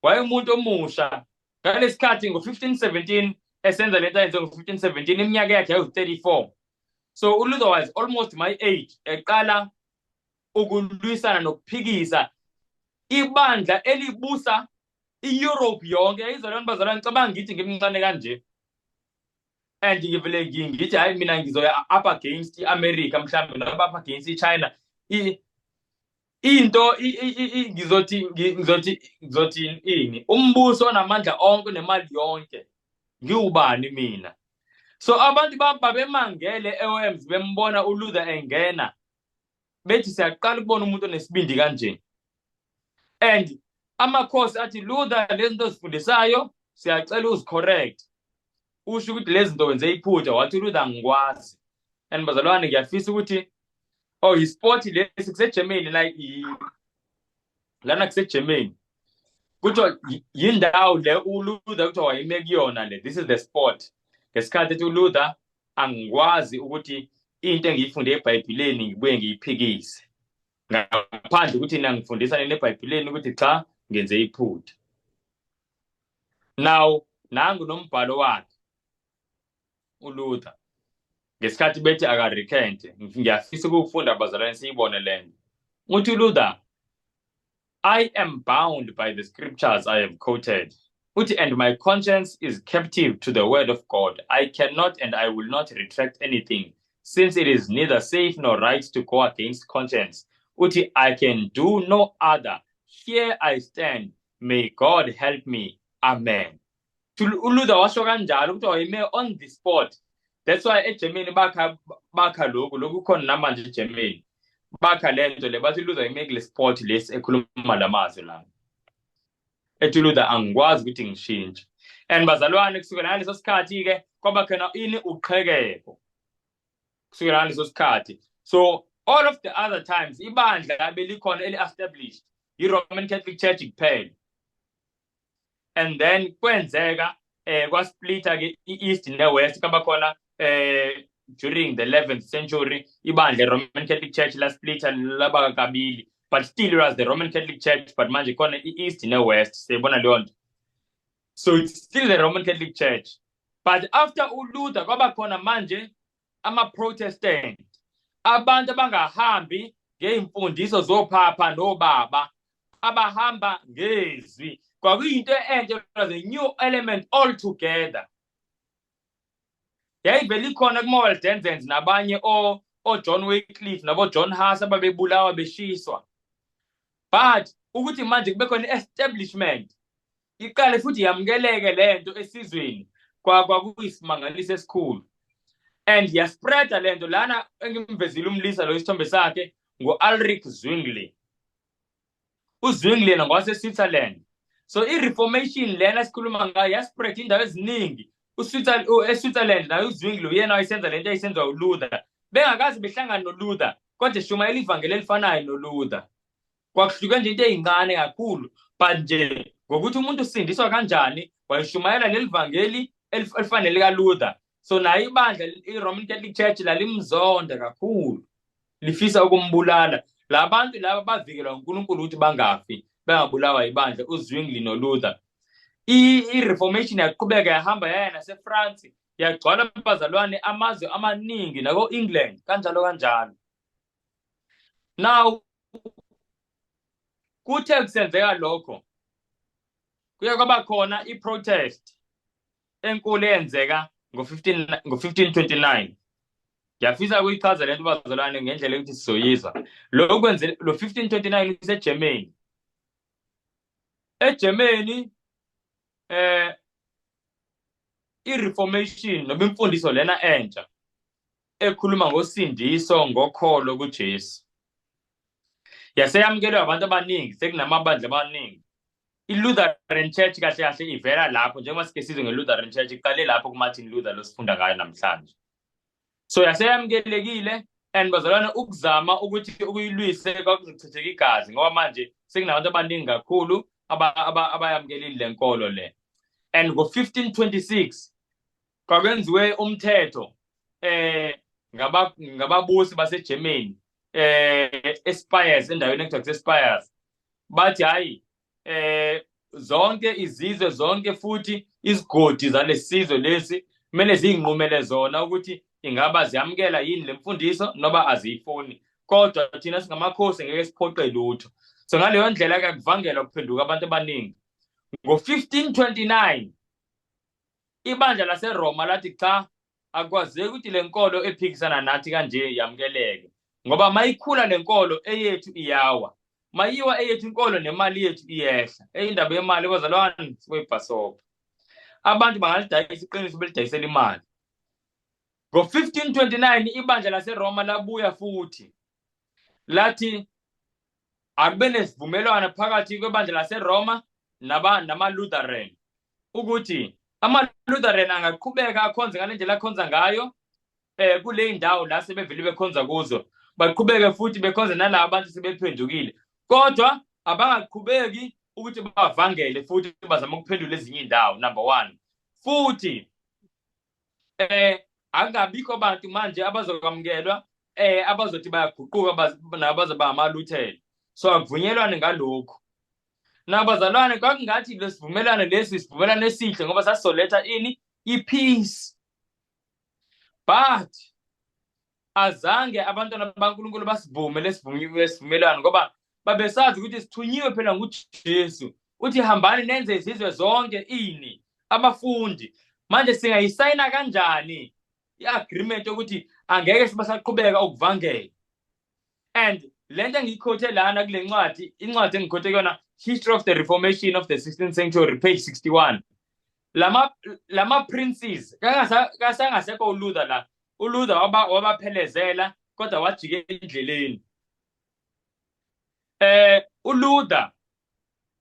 wayeumuntu omusha ngalesikhathi. Ngo-1517 esenza lento ayenze ngo-1517 iminyaka yakhe yayi-34. So uLuther was almost my age, eqala ukulwisana nokuphikisa ibandla elibusa i-Europe yonke. Izolwane bazalwane, ngicabanga ngithi ngimncane kanje, and ngivele ngithi hayi mina ngizoya up against i-America mhlawumbe, noma up against i-China. Into ngizothi ini, umbuso onamandla onke nemali yonke, ngiwubani mina? So abantu babemangele eWorms bembona uLuther engena, bethi siyaqala ukubona umuntu onesibindi kanje. And amakhosi athi, Luther, lezi zinto zifundisayo siyacela uzicorrect, usho ukuthi lezi zinto wenze iphutha. Wathi uLuther ngikwazi. And bazalwane, ngiyafisa ukuthi isport lesi kuseGermany like lana kuseGermany kuthiwa yindawo le uLuther kuthiwa wayime kuyona le, this is the spot. Ngesikhathi ethi uLuther angikwazi ukuthi into engiyifunde eBhayibhelini ngibuye ngiyiphikise ngaphandle ukuthi nangifundisa neBhayibhelini ukuthi cha ngenze iphutha. Now nangu nombhalo wakhe uLuther ngesikhathi bethi akarekente, ngiyafisa ukufunda bazalwane siyibone lento. Uthi uLuther, I am bound by the scriptures I have quoted. Uthi, and my conscience is captive to the word of God. I cannot and I will not retract anything, since it is neither safe nor right to go against conscience. Uthi, I can do no other. Here I stand. May God help me. Amen. uLuther washo kanjalo ukuthi wayime on the spot. That's why eGermany bakha lokhu khona namanje eGermany. Bakha lento le bathi uLuther wayime kule spot lesi ekhuluma lamazwi la. Ethi uLuther angikwazi ukuthi ngishintshe. And bazalwane kusukela ngaleso sikhathi ke kwaba khona ini uqhekeko. Kusukela ngaleso sikhathi. So all of the other times ibandla belikhona eli-established i-Roman Catholic Church kuphela. And then kwenzeka kwasplita ke i-East ne-West kaba khona during the 11th century ibandla Roman Catholic Church la splita laba kabili, but still it was the Roman Catholic Church, but manje khona i-East ne-West siyibona leyo nto. So it's still the Roman Catholic Church, but after uLuther kwaba khona manje ama-Protestant, abantu abangahambi ngeimfundiso zophapha nobaba, abahamba ngezwi. Kwakuyinto enhle, was a new element altogether. Yayivele ikhona kuma-Waldensians nabanye John Wycliffe nabo John Huss ababebulawa beshiswa. But ukuthi manje kube khona establishment iqale futhi yamukeleke lento esizweni kwakuyisimangaliso esikhulu. And yaspreada lento lana engimvezile umlisa lo isithombe sakhe ngo-Ulrich Zwingli. uZwingli ngwase Switzerland. So i-reformation lena sikhuluma ngayo yaspread indawo eziningi. eSwitzerland nayo uZwingli uyena wayesenza lento ayisenza uLuther. Bengakazi behlangana noLuther, kodwa shumayela ivangeli elifanayo noLuther. Kwakuhluke nje into ezincane kakhulu, but nje ngokuthi umuntu usindiswa kanjani wayishumayela leli vangeli elifanele kaLuther. So nayo ibandla iRoman Catholic Church lalimzonda kakhulu, lifisa ukumbulala. Labantu laba bavikelwa uNkulunkulu ukuthi bangafi bengabulawa ibandla uZwingli noLuther. I-reformation yaqhubeka yahamba yaya naseFrance, yagcwala abazalwane amazwe amaningi nako-England kanjalo kanjalo. Now kuthe kusenzeka lokho kuye kwaba khona i-protest enkulu eyenzeka ngo-1529. Ngiyafisa ukuyichaza lento bazalwane ngendlela yokuthi sizoyizwa. Lokho kwenzeka lo 1529 kuseGermany. eGermany i-reformation noma imfundiso lena entsha ekhuluma ngosindiso ngokholo kuJesu yaseyamukelwa abantu abaningi, sekunamabandla amaningi. I-Lutheran Church kahle kahle ivela lapho, njengoba sike sizwe nge-Lutheran Church iqale lapho kuMartin Luther lo sifunda ngayo namhlanje. So yaseyamukelekile, and bazalwane ukuzama ukuthi ukuyilwise kwakuzochitheka igazi ngoba manje sekunabantu abaningi kakhulu abayamukelile lenkolo le. And ngo-1526 kwakwenziwe umthetho ngababusi baseGermany eSpires, endaweni ekuthiwa kuseSpires. Bathi hayi zonke izizwe zonke futhi izigodi zalesizwe lesi kumele zinqumele zona ukuthi ingaba ziyamukela yini lemfundiso noba aziyifuni, kodwa thina singamakhosi ngeke siphoqe lutho. So ngaleyo ndlela ke kuvangela kuphenduka abantu abaningi. Ngo-1529 ibandla laseRoma lathi cha, akwazeki ukuthi lenkolo ephikisana nathi kanje yamukeleke, ngoba mayikhula lenkolo eyethu iyawa, mayiwa eyethu inkolo nemali yethu iyehla. Indaba yemali bazalwane siboyibhasopa, abantu bangalidayisa iqiniso belidayisela imali. Ngo-1529 ibandla laseRoma labuya futhi lathi akube nesivumelwano phakathi kwebandla laseRoma nama-Lutheran ukuthi ama-Lutheran angaqhubeka akhonze ngale ndlela akhonza ngayo kule ndawo la sebevele bekhonza kuzo, baqhubeke futhi bekhonze nalabo bantu sebephendukile, kodwa abangaqhubeki ukuthi bavangele futhi bazama ukuphendula ezinye indawo, number 1. Futhi angabikho abantu manje abazokwamukelwa abazothi bayaguquka nabazoba amaluthela. So akuvunyelwane ngalokho. Nabazalwane kwakungathi lesivumelano lesi isivumelano esihle ngoba sasizoletha ini ipeace. But azange abantwana baNkulunkulu basivume lesivumelwano ngoba babesazi ukuthi sithunyiwe phela nguJesu. Uthi hambani nenze izizwe zonke ini abafundi. Manje singayisayina kanjani i-agreement ukuthi angeke sibasaqhubeka ukuvangela? And lento engiyikhothe lana kule ncwadi, incwadi engikhothe kuyona, History of the Reformation of the 16th Century, page 61. Lama princes kasangasekho uLuther la. uLuther wabaphelezela kodwa wajike endleleni. uLuther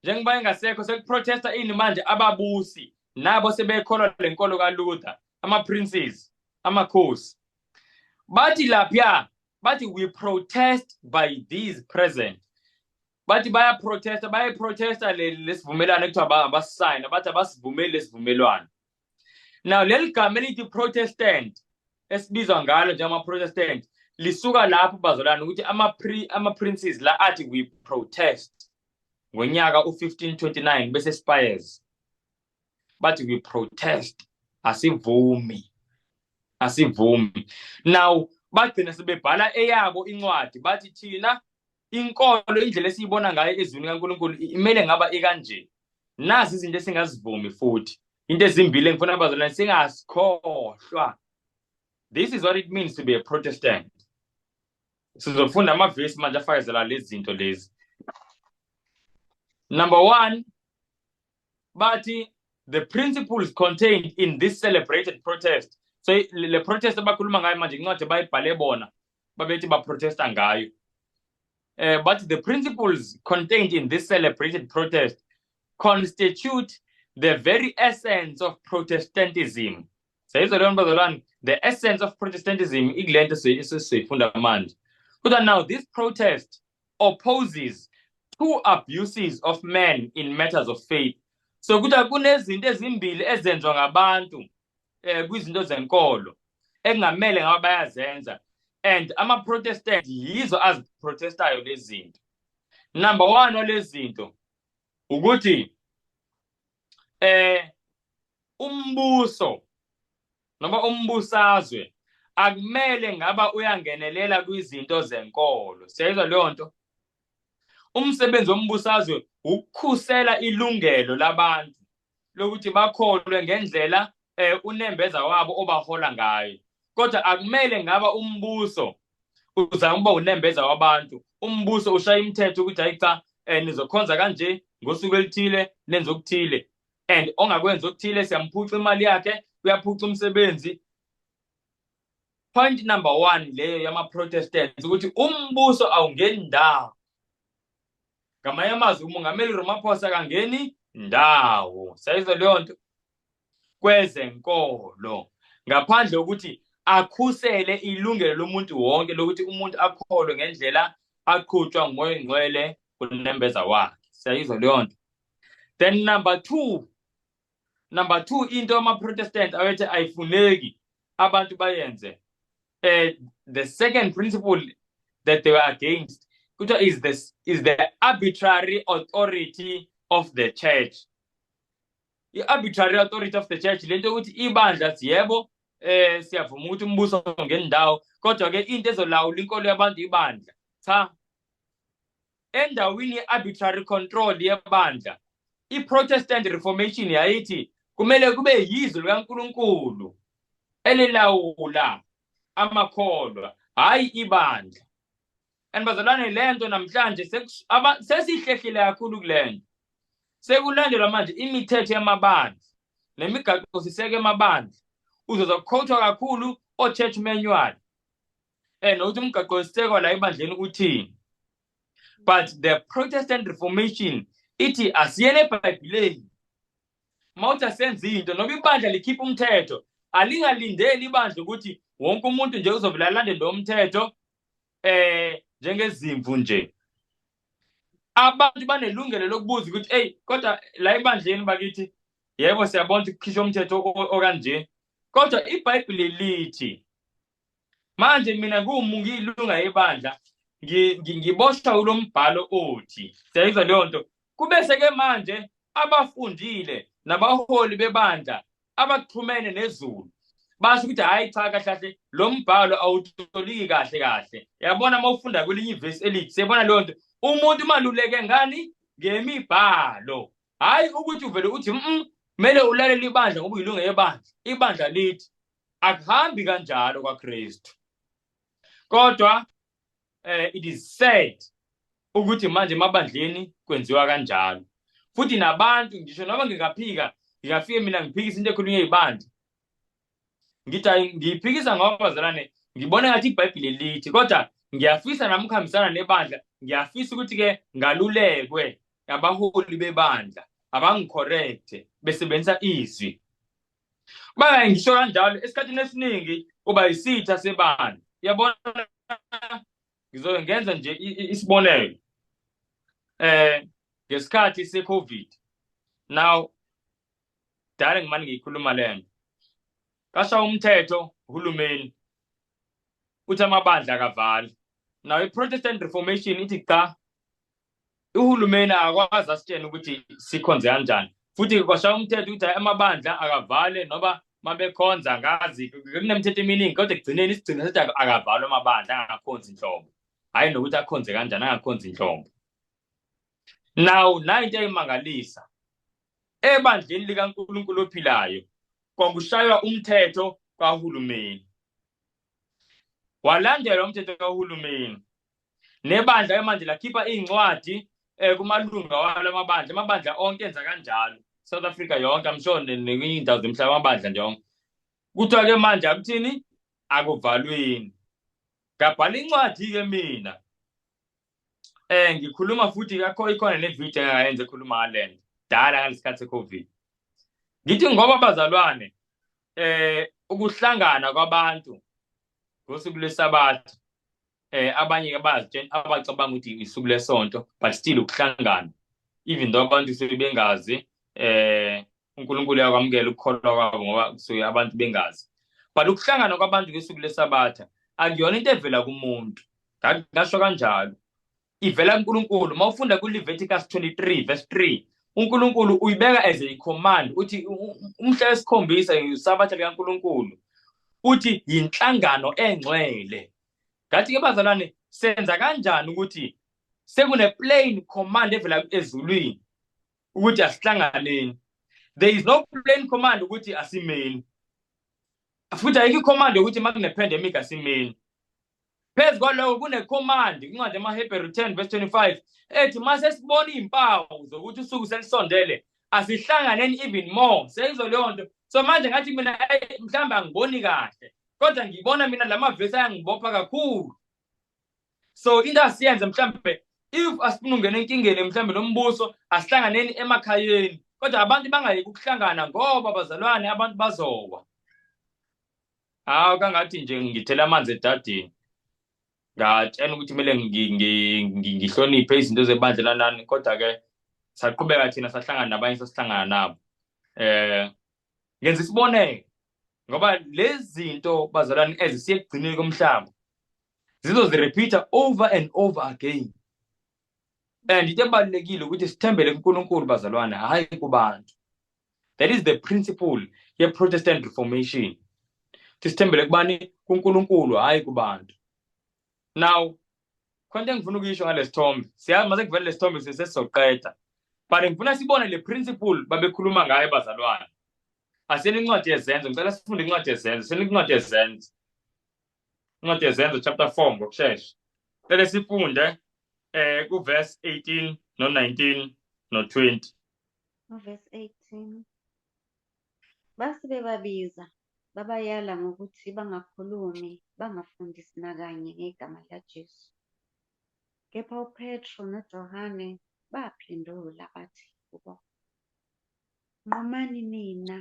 njengoba engasekho sekuprotesta ini manje ababusi nabo sebekholwa lenkolo kaLuther, ama princes, amakhosi. Bathi lapha bathi we protest by these present. Bathi bayaprotesta lesivumelwano ekuthiwa abasayina, bathi abasivumeli lesivumelwano. Now leli gama elithi Protestant esibizwa ngalo njengama Protestant lisuka lapho bazolana ukuthi ama princes la athi we protest ngonyaka u1529 bese Spires. Bathi we protest, asivumi. Now bagcina sebebhala eyabo incwadi bathi thina inkolo indlela esiyibona ngayo ezweni kaNkulunkulu imele ngaba ikanje. Nazi izinto esingazivumi futhi. Into ezimbili engifuna abazalwane singasikhohlwa. This is what it means to be a Protestant. Sizofunda amavesi manje afakazela lezi zinto lezi. Number 1, bathi the principles contained in this celebrated protest. So le protest abakhuluma ngayo manje incwadi bayibhale bona babethi baprotesta ngayo. But the principles contained in this celebrated protest constitute the very essence of Protestantism. The essence of Protestantism ikulento esifunda manje. But now this protest opposes 2 abuses of men in matters of faith. So kuthi kunezinto ezimbili ezenzwa ngabantu kwizinto zenkolo engamele ngaba bayazenza, and ama Protestant yizo aziprotestayo lezi zinto. Number 1 walezi zinto ukuthi umbuso noma umbusazwe akumele ngaba uyangenelela kwizinto zenkolo. Siyayizwa leyo nto? Umsebenzi wombusazwe ukukhusela ilungelo labantu lokuthi bakholwe ngendlela unembeza wabo obahola ngayo. Kodwa akumele ngaba umbuso uzama ukuba unembeza wabantu. Umbuso ushaya imithetho ukuthi hayi cha nizokhonza kanje ngosuku elithile nenze okuthile, and ongakwenza okuthile siyamphuca imali yakhe, uyaphuca umsebenzi. Point number 1 leyo yama Protestants ukuthi umbuso awungeni ndawo. Ngamanye amazwi umongameli Ramaphosa kangeni ndawo. Sayizwa leyo nto? Kwezenkolo, ngaphandle ukuthi akhusele ilungelo lomuntu wonke lokuthi umuntu akholwe ngendlela aqhutshwa ngumoya ongcwele kunembeza wakhe. Sayizwa leyo nto? Then number 2 into ama Protestant awethi ayifuneki abantu bayenze. The second principle that they were against is the arbitrary authority of the church. The arbitrary authority of the church lento ukuthi ibandla siyebo siyavuma ukuthi umbuso ngendawo, kodwa ke into ezolawula inkolo yabantu ibandla. Cha, endawini ye-arbitrary control yebandla i-Protestant Reformation yayithi kumele kube yizwi likaNkulunkulu elilawula amakholwa, hayi ibandla. And bazalwane lento namhlanje sesihlehlile kakhulu kulento. Sekulandelwa manje imithetho yamabandla nemigaqo siseke emabandla. Uzoza kukhotshwa kakhulu church manual nokuthi umgaqo siseko la ebandleni uthini. But the Protestant Reformation ithi asiyene eBhayibhelini. Mawuthi asenza into noma ibandla likhipha umthetho, alingalindeli ibandla ukuthi wonke umuntu nje uzovela alandele lo mthetho njengezimvu nje. abantu banelungelo lokubuza ukuthi hey kodwa la ebandleni bakithi yebo siyabona ukuthi kukhishwa umthetho okanje kodwa iBhayibheli lithi manje mina ngiyilunga yebandla ngiboshwa ulombhalo othi siyayizwa leyo nto kube seke manje abafundile nabaholi bebandla abaxhumene nezulu basho ukuthi hayi cha kahle lo mbhalo awutoliki kahle yabona mawufunda kwelinye ivesi elithi siyabona leyo nto umuntu maluleke ngani ngemibhalo hayi ukuthi uvele uthi kumele ulalele ibandla ngoba uyilunga yebandla ibandla lithi akuhambi kanjalo kwaKristu kodwa it is said ukuthi manje emabandleni kwenziwa kanjalo futhi nabantu ngisho noma ngingafika mina ngiphikisa into ekhulunywe yibandla ngithi ngiyiphikisa ngoba bazalwane ngibona ngathi iBhayibheli lithi kodwa ngiyafisa nami ukuhambisana nebandla ngiyafisa ukuthi ke ngalulekwe abaholi bebandla abangicorrecte besebenzisa izwi baya ngisho kanjalo esikhathini esiningi uba isitha sebandla yabona ngenza nje isibonelo ngesikhathi seCovid now dala ngimani ngiyikhuluma lento kasha umthetho uhulumeni uthi amabandla akavali now iProtestant Reformation ithi cha uhulumeni akwazi asitshena ukuthi sikhonze kanjani futhi kwasha umthetho uthi amabandla akavale noba mabekhonza ngazi kunemithetho eminingi kodwa ekugcineni isigcina sithi akavalwa amabandla angakhonzi inhlobo hayi nokuthi akhonze kanjani angakhonzi inhlobo now into eyimangalisa ebandleni likaNkulunkulu ophilayo kwakushaywa umthetho kahulumeni walandela umthetho kahulumeni nebandla manje lakhipha incwadi kumalunga walo amabandla onke enza kanjalo South Africa yonke amshone nekwindawo zemhlaba amabandla nje kuthiwa ke manje akuthini akuvalweni ngabhala incwadi ke mina ngikhuluma futhi ikhona nevideo engayenza ekhuluma ngalento dala ngalesikhathi seCovid ngithi ngoba bazalwane ukuhlangana kwabantu ngosuku lweSabatha abanye abacabanga ukuthi isuku lesonto but still ukuhlangana even though abantu sebengazi uNkulunkulu yakwamukela ukukholwa kwabo ngoba kusuke abantu bengazi but ukuhlangana kwabantu ngesuku leSabatha akuyona into evela kumuntu ngasho kanjalo ivela kuNkulunkulu mawufunda kuLeviticus 23 verse 3 uNkulunkulu uyibeka as a command uthi umhla wesikhombisa iSabatha likaNkulunkulu uthi yinhlangano engcwele ngathi ke bazalwane senza kanjani ukuthi sekune plain command evela ezulwini ukuthi asihlanganeni there is no plain command ukuthi asimeni futhi ayikho command ukuthi makune pandemic asimeni phezu kwaloko kune command incwadi yamaHebrew 10 verse 25 ethi mase sibona izimpawu zokuthi usuku selisondele asihlanganeni even more seyizolo leyo nto so manje ngathi mina mhlamba angiboni kahle kodwa ngibona mina lamavesi ayangibopha kakhulu so into asiyenze mhlambe if asifuna ungena enkingeni mhlambe nombuso asihlanganeni emakhayeni kodwa abantu bangayeki ukuhlangana ngoba bazalwane abantu bazowa kangathi nje ngithela amanzi edadini ngatshela ukuthi kumele ngihloniphe izinto zebandla lanani kodwa ke saqhubeka thina sahlangana nabanye sasihlangana nabo ngenza isibonelo ngoba lezi zinto bazalwane ezisiye ekugcineni komhlaba zizozirepeata over and over again and into ebalulekile ukuthi sithembele kuNkulunkulu bazalwane hayi kubantu that is the principle ye-Protestant Reformation sithembele kubani kuNkulunkulu hayi kubantu now khonto engifuna ukuyisho ngalesithombe siyazi mase kuvela lesithombe sesizoqeda but ngifuna sibone le principle babekhuluma ngayo bazalwane asiyeni incwadi yezenzo ngicela sifunde incwadi yezenzo siyeni incwadi yezenzo chapter 4 ngokusheshsha lele sifunde kuverse 18 no19 no20 verse 18 base bebabiza babayala ngokuthi bangakhulumi bangafundisi nakanye ngegama likaJesu kepha uPetro noJohane baphendula bathi kubo nqumani nina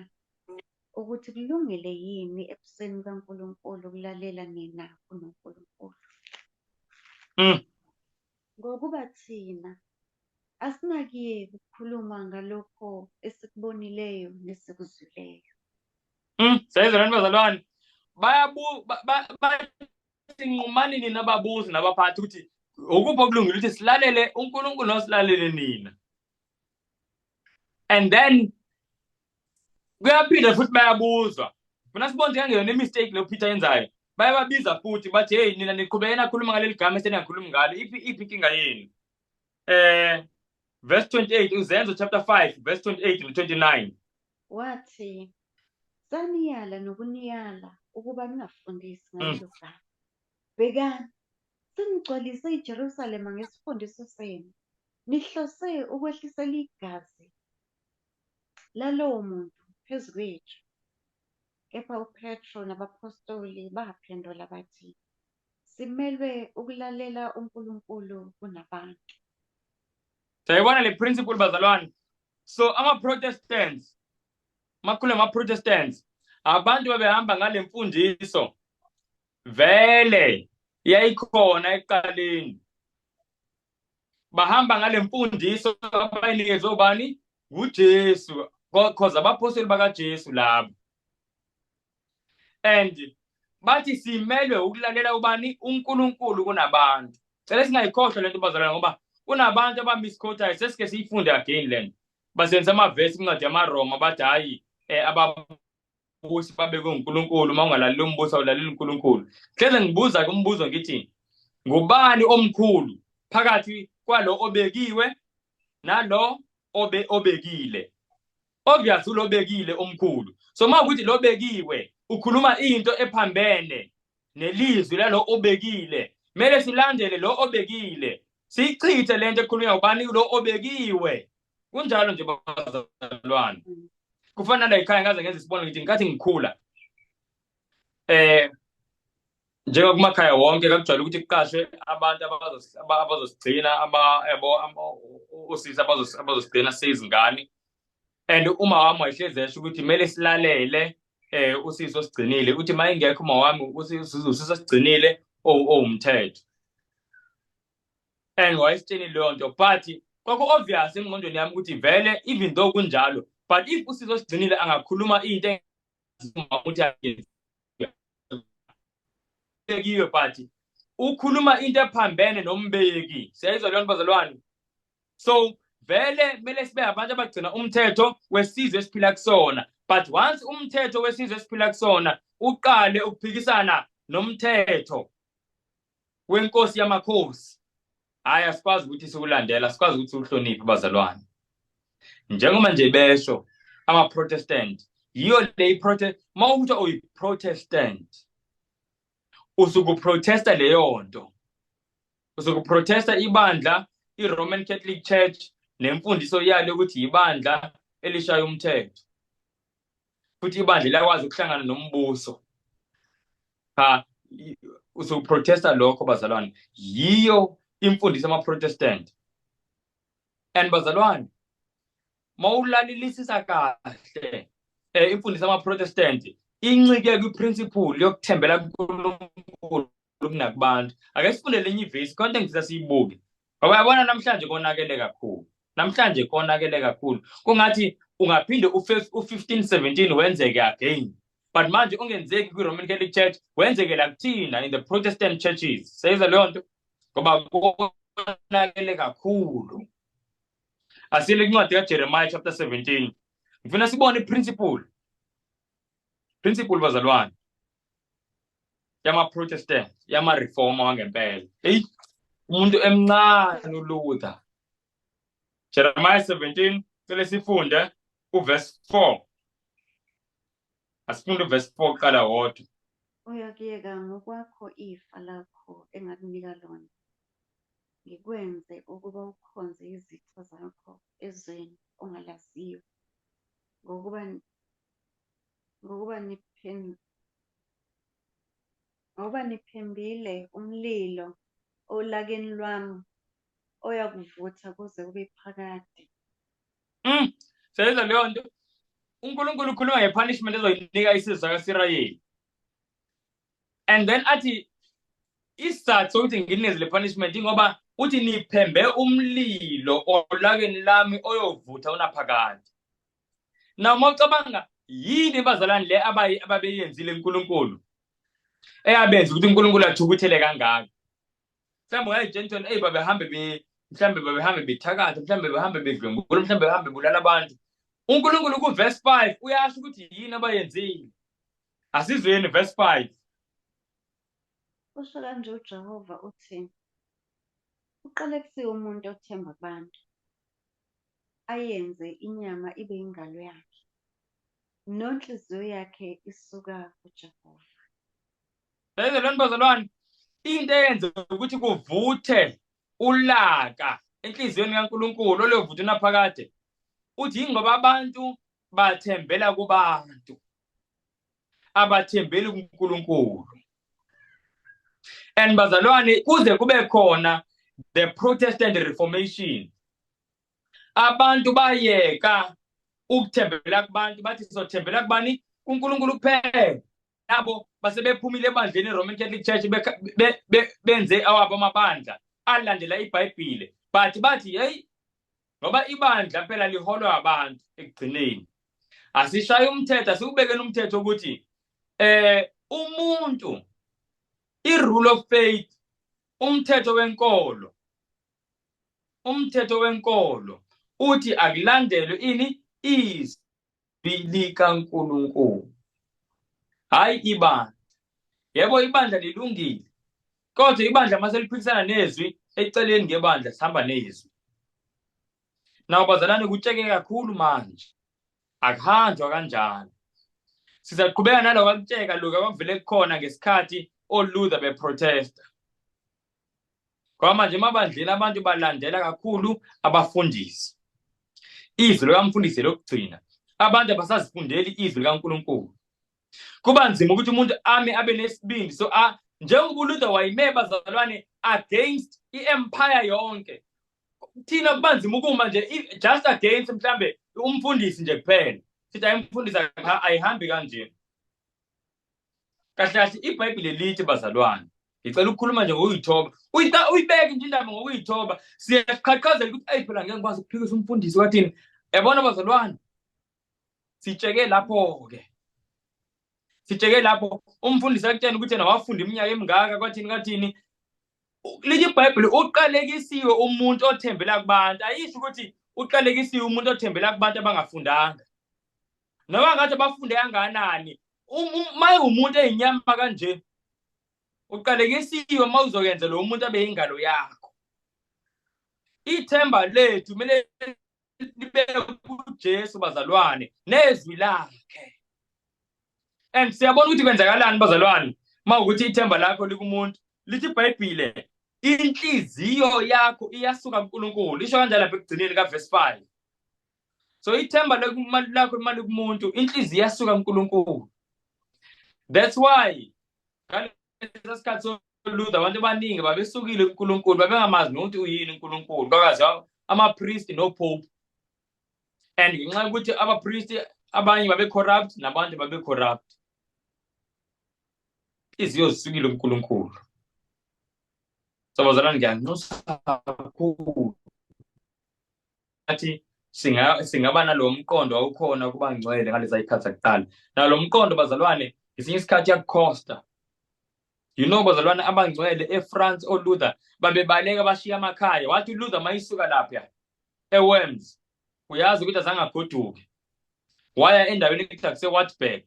ukuthi kulungile yini ebusweni kaNkulunkulu ukulalela nina kuNkulunkulu ngokuba thina asinakuyeki ukukhuluma ngalokho esikubonileyo nesikuzwileyo. Sayizwa lani bazalwane, sinqumani nina ababuzi nabaphathi ukuthi ukuphi okulungile ukuthi silalele uNkulunkulu nosilalele nina. And then kuyaphinda futhi bayabuzwa. Funa sibone ukuthi ngeyona mistake lo Peter yenzayo. Bayababiza futhi bathi hey nina niqhubekela khuluma ngaleli gama eseningakhulumi ngalo. Iphi inkinga yenu? Verse 28, uZenzo chapter 5 verse 28 to 29. Wathi saniyala nokuniyala ukuba ningafundisi ngalelo gama. Bhekani, senigcwalise iJerusalema ngesifundiso senu. Nihlose ukwehlisela igazi lalowo muntu phezu kwethu. Kepha uPetro nabapostoli baphendula bathi, simelwe ukulalela uNkulunkulu kunabantu. Sayibona le principle bazalwane. So ama-Protestants, makhulu ama-Protestants, abantu babehamba ngale mfundiso vele yayikhona ekuqaleni. Bahamba ngale mfundiso abayinikezwe ubani? nguJesu, because abapostoli bakaJesu labo. And bathi simelwe ukulalela ubani? uNkulunkulu kunabantu. Cela singayikhohlwa lento bazalwane ngoba kunabantu abamisquotayo sesike siyifunde again lento. Basenza amavesi incwadi yamaRoma bathi hayi ababusi babekwe uNkulunkulu uma ungalaleli umbuso awulalela uNkulunkulu. Hleze ngibuza kumbuzo ngithi ngubani omkhulu phakathi kwalo obekiwe nalo obekile? Obviously lo obekile omkhulu. So mawukuthi lo obekiwe ukhuluma into ephambene nelizwi lalo obekile, mele silandele lo obekile. Sichithe lento ekhulunywa ubani lo obekiwe. Kunjalo nje bazalwane. Kufana la ekhaya ngaze ngenza isibonelo ngithi ngikathi ngikhula. Njengokumakhaya wonke kakujwayele ukuthi kuqashwe abantu abazosigcina osisi abazosigcina sezingane. And uma wami wayehlezi esho ukuthi kumele silalele usisi osigcinile uthi mayingekho uma wami usisi osigcinile owumthetho. And wayesitsheni leyo nto but kwaku-obvious engqondweni yami ukuthi vele even though kunjalo but if usisi osigcinile angakhuluma into ukuthi bekiwe but ukhuluma into ephambene nombeki. Siyayizwa leyo bazalwane. So vele mele sibe abantu abagcina umthetho wesizwe esiphila kusona. But once umthetho wesizwe esiphila kusona uqale ukuphikisana nomthetho wenkosi yamakhosi, hayi asikwazi ukuthi sikulandela, asikwazi ukuthi uhloniphe bazalwane. Njengoba nje besho ama-Protestant yiyo le mawukuthi uyi-Protestant usukuprotesta leyo nto. Usukuprotesta ibandla iRoman Catholic Church nemfundiso yalo ukuthi ibandla elishaya umthetho. Futhi ibandla lakwazi ukuhlangana nombuso. Usuprotesta lokho bazalwane. Yiyo imfundiso yama-Protestant. And bazalwane, mawulalelisisa kahle imfundiso yama-Protestant incike kwi-principle yokuthembela kuNkulunkulu kunakubantu. Ake sifunde lenye ivesi konke ngisasiyibuke. Ngoba yabona namhlanje konakele kakhulu. Kungathi ungaphinde u1517 wenzeke again. But manje ungenzeki kwi-Roman Catholic Church, wenzekela kuthina in the Protestant churches. Sayizwa leyo nto? Ngoba konakele kakhulu. Asile incwadi kaJeremiah chapter 17. Ngifuna sibone iprinciple bazalwane yama-Protestant, yama-reformer wangempela. Umuntu emncane uLuther. Jeremiah 17 sele sifunde uverse 4. Asifunde uverse 4 qala wodwa. Uyakuyeka ngokwakho ifa lakho engakunika lona. Ngikwenze ukuba ukhonze izitho zakho ezweni ongalaziyo. Ngoba niphembile umlilo olakeni lwami oyakuvutha kuze kube phakade. Sayizwa leyo nto. uNkulunkulu ukhuluma ngepunishment ezoyinika isizwe sakaSirayeli. And then athi isizathu sokuthi nginikeze le punishment ngoba uthi niphembe umlilo olakeni lami oyovutha unaphakade. Now mawucabanga yini bazalwane le ababeyenzile uNkulunkulu eyabenza ukuthi uNkulunkulu athukuthele kangaka. Mhlawumbe ngayijentoni babehambe mhlawumbe babehambe bethakatha, mhlawumbe behambe bedlwengula, mhlawumbe behambe bulala abantu. uNkulunkulu kuverse 5 uyasho ukuthi yini abayenzile. Asizweni verse 5. Usho kanje uJehova uthi, uqalekisiwe umuntu othemba abantu, ayenze inyama ibe ingalo yakhe, nonhliziyo yakhe isuka kuJehova. Lento bazalwane, into eyenza ukuthi kuvuthe ulaka enhliziyweni kaNkulunkulu olevutha unaphakade, uthi ingoba abantu bathembela kubantu, abathembeli kuNkulunkulu. And bazalwane, kuze kube khona the Protestant Reformation, abantu bayeka ukuthembela kubantu, bathi sizothembela kubani? kuNkulunkulu kuphela. Nabo basebephumile ebandleni eRoman Catholic Church benze awabo amabandla alandela iBhayibhile, bathi hey, ngoba ibandla phela liholwa abantu ekugcineni, asishaye umthetho, asiubekeni umthetho ukuthi umuntu i-rule of faith, umthetho wenkolo uthi akulandelwe ini? Izwi likaNkulunkulu, hayi ibandla. Yebo ibandla lilungile, kodwa ibandla mase liphikisana nezwi eceleni ngebandla sihamba nezwi. Naw bazalwane, kutsheke kakhulu manje, akuhanjwa kanjalo. Sizaqhubeka nalo kwakutsheka lokho akuvele kukhona ngesikhathi oLuther beprotesta. Ngoba manje emabandleni abantu balandela kakhulu abafundisi. Izwi likamfundisi lokugcina, abantu abasazifundeli izwi likaNkulunkulu. Kuba nzima ukuthi umuntu abe nesibindi. So njengoba uLuther wayime bazalwane against i-empire yonke, thina kuba nzima ukuma nje just against mhlambe umfundisi nje kuphela. Sithi ayimfundisi ayihambi kanje. Kahle kahle iBhayibhile lithi bazalwane, ngicela ukukhuluma nje ngokuyithoba. Uyibeke nje indaba ngokuyithoba. Siyaqhaqhazela ukuthi phela ngeke ngikwazi ukuphikisa umfundisi wathini. Yabona bazalwane, sitsheke lapho-ke. Sitsheke lapho umfundisi akutshela ukuthi yena wafunda iminyaka emingaka kwathini. Lithi iBhayibhile uqalekisiwe umuntu othembela kubantu. Ayisho ukuthi uqalekisiwe umuntu othembela kubantu abangafundanga. Noma ngathi bafunde kangakanani, maye umuntu eyinyama kanje, uqalekisiwe mawuzoyenza lo muntu abe ingalo yakho. Ithemba lethu kumele libeke kuJesu bazalwane nezwi lakhe. And siyabona ukuthi kwenzakalani bazalwane mawukuthi ithemba lakho likumuntu. Lithi iBhayibhile inhliziyo yakho iyasuka kuNkulunkulu. Lisho kanjalo lapha ekugcineni kaverse 5. So ithemba lakho imali kumuntu, inhliziyo iyasuka kuNkulunkulu. That's why ngalesi sikhathi soLuther abantu abaningi babesukile kuNkulunkulu, babengamazi nokuthi uyini uNkulunkulu, kwakazi ama-priest no-pope. And ngenxa yokuthi abapriest abanye babe-corrupt nabantu babe-corrupt, inhliziyo zisukile kuNkulunkulu. So bazalwane, ngiyanxusa kakhulu athi singaba nalo mqondo awukhona kuba ngcwele ngalezi ayikhathi zakuqala. Nalo mqondo bazalwane ngesinye isikhathi yakukhosta. You know bazalwane, abangcwele eFrance oLuther babebaleka bashiya amakhaya. Wathi uLuther mayisuka lapha eWorms, uyazi ukuthi azange agoduke, waya endaweni ekuthiwa kuseWatberg.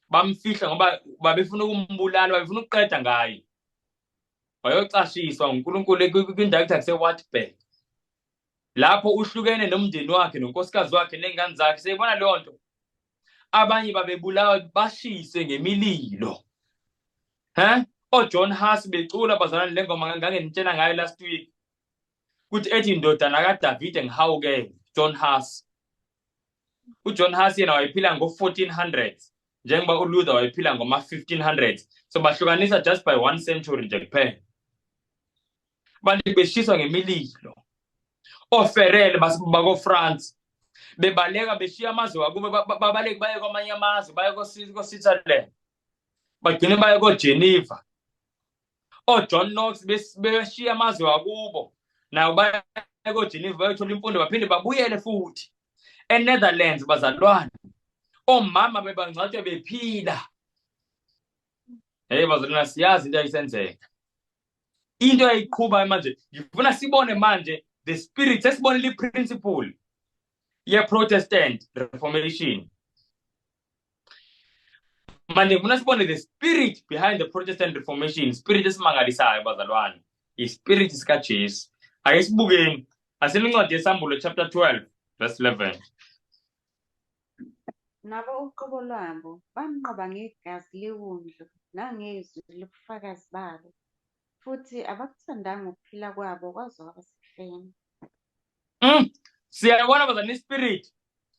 Bamfihla ngoba babefuna ukumbulala, babefuna ukuqeda ngaye. Wayocashiswa uNkulunkulu kwindawo ekuthiwa kuseWatberg. Lapho uhlukene nomndeni wakhe nonkosikazi wakhe nengane zakhe. Siyibona leyo nto. Abanye babebulawa bashise ngemililo. John Huss becula bazalwane le ngoma ngangenitshela ngayo last week. Kuthi ethi indodana kaDavid ngihawukele, John Huss. uJohn Huss yena wayephila ngo-1400s njengoba uLuther wayephila ngoma-1500s. So bahlukanisa just by 1 century nje kuphela. Abantu beshiswa ngemililo. Oferele bako-France bebaleka beshiya amazwe wakubo, babaleke baye kwamanye amazwe, baye ko-Switzerland, bagcine baye ko-Geneva. John Knox beshiya amazwe wakubo Now baya koGeneva bayothola imfundo baphinde babuyele futhi. ENetherlands bazalwane. Omama bebangcwatywa bephila. Hey bazalwane siyazi into ayisenzeka. Into ayiqhuba manje ngifuna sibone manje the spirit sesibone le principle ye-Protestant Reformation. Manje ngifuna sibone the spirit behind the Protestant Reformation, spirit esimangalisayo bazalwane, ispirit sikaJesu. Ake sibukeni asincwadi yesambulo chapter 12 verse 11. Nabo uqobo lwabo banqoba ngegazi lewundlu nangezwi lobufakazi babo, futhi abakuthandanga ukuphila kwabo kwaze kwaba sekufeni. Siyabona bazalwane ispirit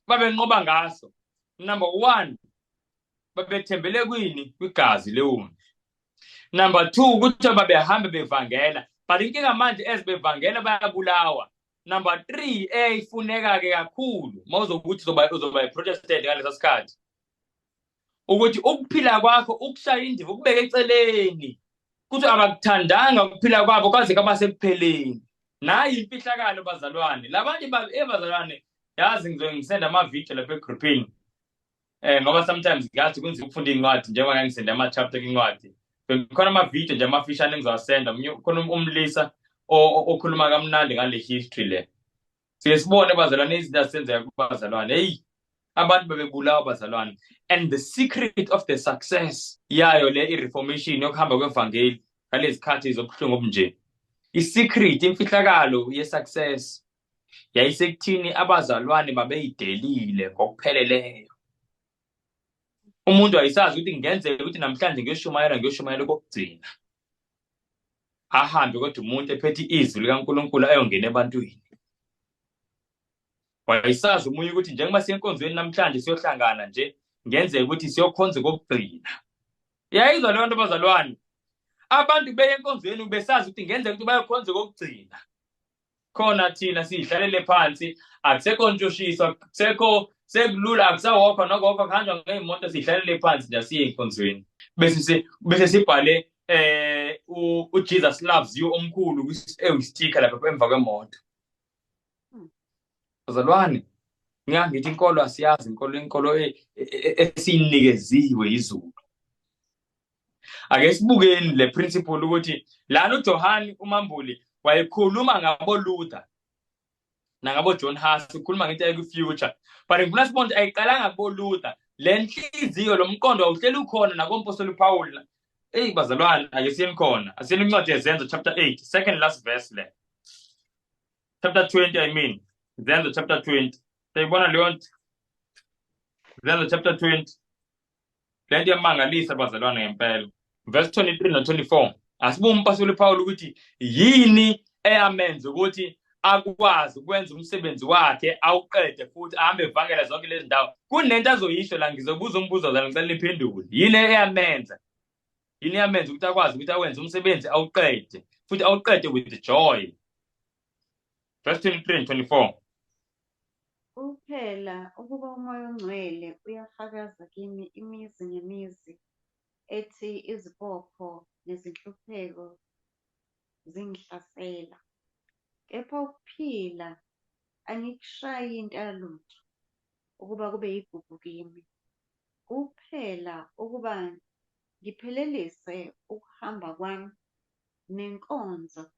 babenqoba ngaso. Number 1, babethembele kwini? Kwigazi lewundlu. Number 2, ukuthi babehamba bevangela, but inkinga manje ezibevangela bayabulawa. Number 3, eyifuneka-ke kakhulu mawuzokuthi uzoba yi-Protestant ngalesa sikhathi, ukuthi ukuphila kwakho ukushaya indiva ukubeka eceleni, kuthi abakuthandanga ukuphila kwabo kwaze kwaba sekupheleni. Nayi imfihlakalo bazalwane. Labanye bazalwane, yazi ngisenda amavidiyo lapha egroupini. Ngoba sometimes ngathi kunzima ukufunda incwadi njengoba ngisenda ama-chapter kwincwadi. Khona amavidiyo nje amafishane engizowasenda. Khona umlisa okhuluma kamnandi ngale history le. Siyesibone bazalwane izinto asenzeka kubazalwane. Hey, abantu bebebulawa bazalwane. And the secret of the success yayo le i-reformation yokuhamba kwevangeli ngalezi khathi zobuhlungu obunje. I-secret, imfihlakalo ye-success yayisekuthini abazalwane babeyidelile ngokupheleleyo. Umuntu ayisazi ukuthi ngenzeka ukuthi namhlanje ngiyoshumayela kokugcina. Ahambe kodwa umuntu ephethe izwi likaNkulunkulu ayongena ebantwini. Wayisazi umunye ukuthi njengoba siyenkonzweni namhlanje siyohlangana nje ngenzeka ukuthi siyokhonza kokugcina. Yayizwa leyo nto bazalwane. Abantu beyenkonzweni besazi ukuthi ngenzeka ukuthi bayokhonza kokugcina. Khona thina sihlalele phansi, akusekho ntshushiso, akusekho sekulula, akusawokho nokokho kuhanjwa ngey'moto, sihlalele phansi nje siye enkonzweni. Bese sibhale uJesus loves you omkhulu ewisticker lapha emva kwemoto. Bazalwane, ngiyangithi inkolo asiyazi, inkolo esiyinikeziwe izulu. Ake sibukeni le principle ukuthi lana uJohani uMambuli wayekhuluma ngabo Luther nangabo John Huss, ukhuluma ngento ekwi-future, but ngifuna sibone ukuthi ayiqalanga kubo Luther. Le nhliziyo lo mqondo awuhleli ukhona nakompostoli uPaul. Hey bazalwane, ake siyeni khona asiyeni incwadi yezenzo chapter 8 second last verse le, chapter 20 I mean Zenzo chapter 20. Sayibona leyo nto? Zenzo chapter 20 le nto yamangalisa bazalwane ngempela. Verse 23 no-24. Asibuke umpostoli uPaul ukuthi yini eyamenza ukuthi akwazi ukwenza umsebenzi wakhe awuqede futhi ahambe evangela zonke lezi ndawo. Kunento azoyisho la, ngizobuza umbuzo zalo ngicela niphendule. Yini eyamenza? Yini eyamenza ukuthi akwazi ukuthi awenze umsebenzi awuqede futhi awuqede with joy? Verse 23 and 24. Kuphela ukuba umoya ongcwele uyafakaza kimi imizi ngemizi ethi izibopho nezinhlupheko zingihlasela. Kepha ukuphila angikushayi intalutho ukuba kube yigugu kimi. Kuphela ukuba ngiphelelise ukuhamba kwami nenkonzo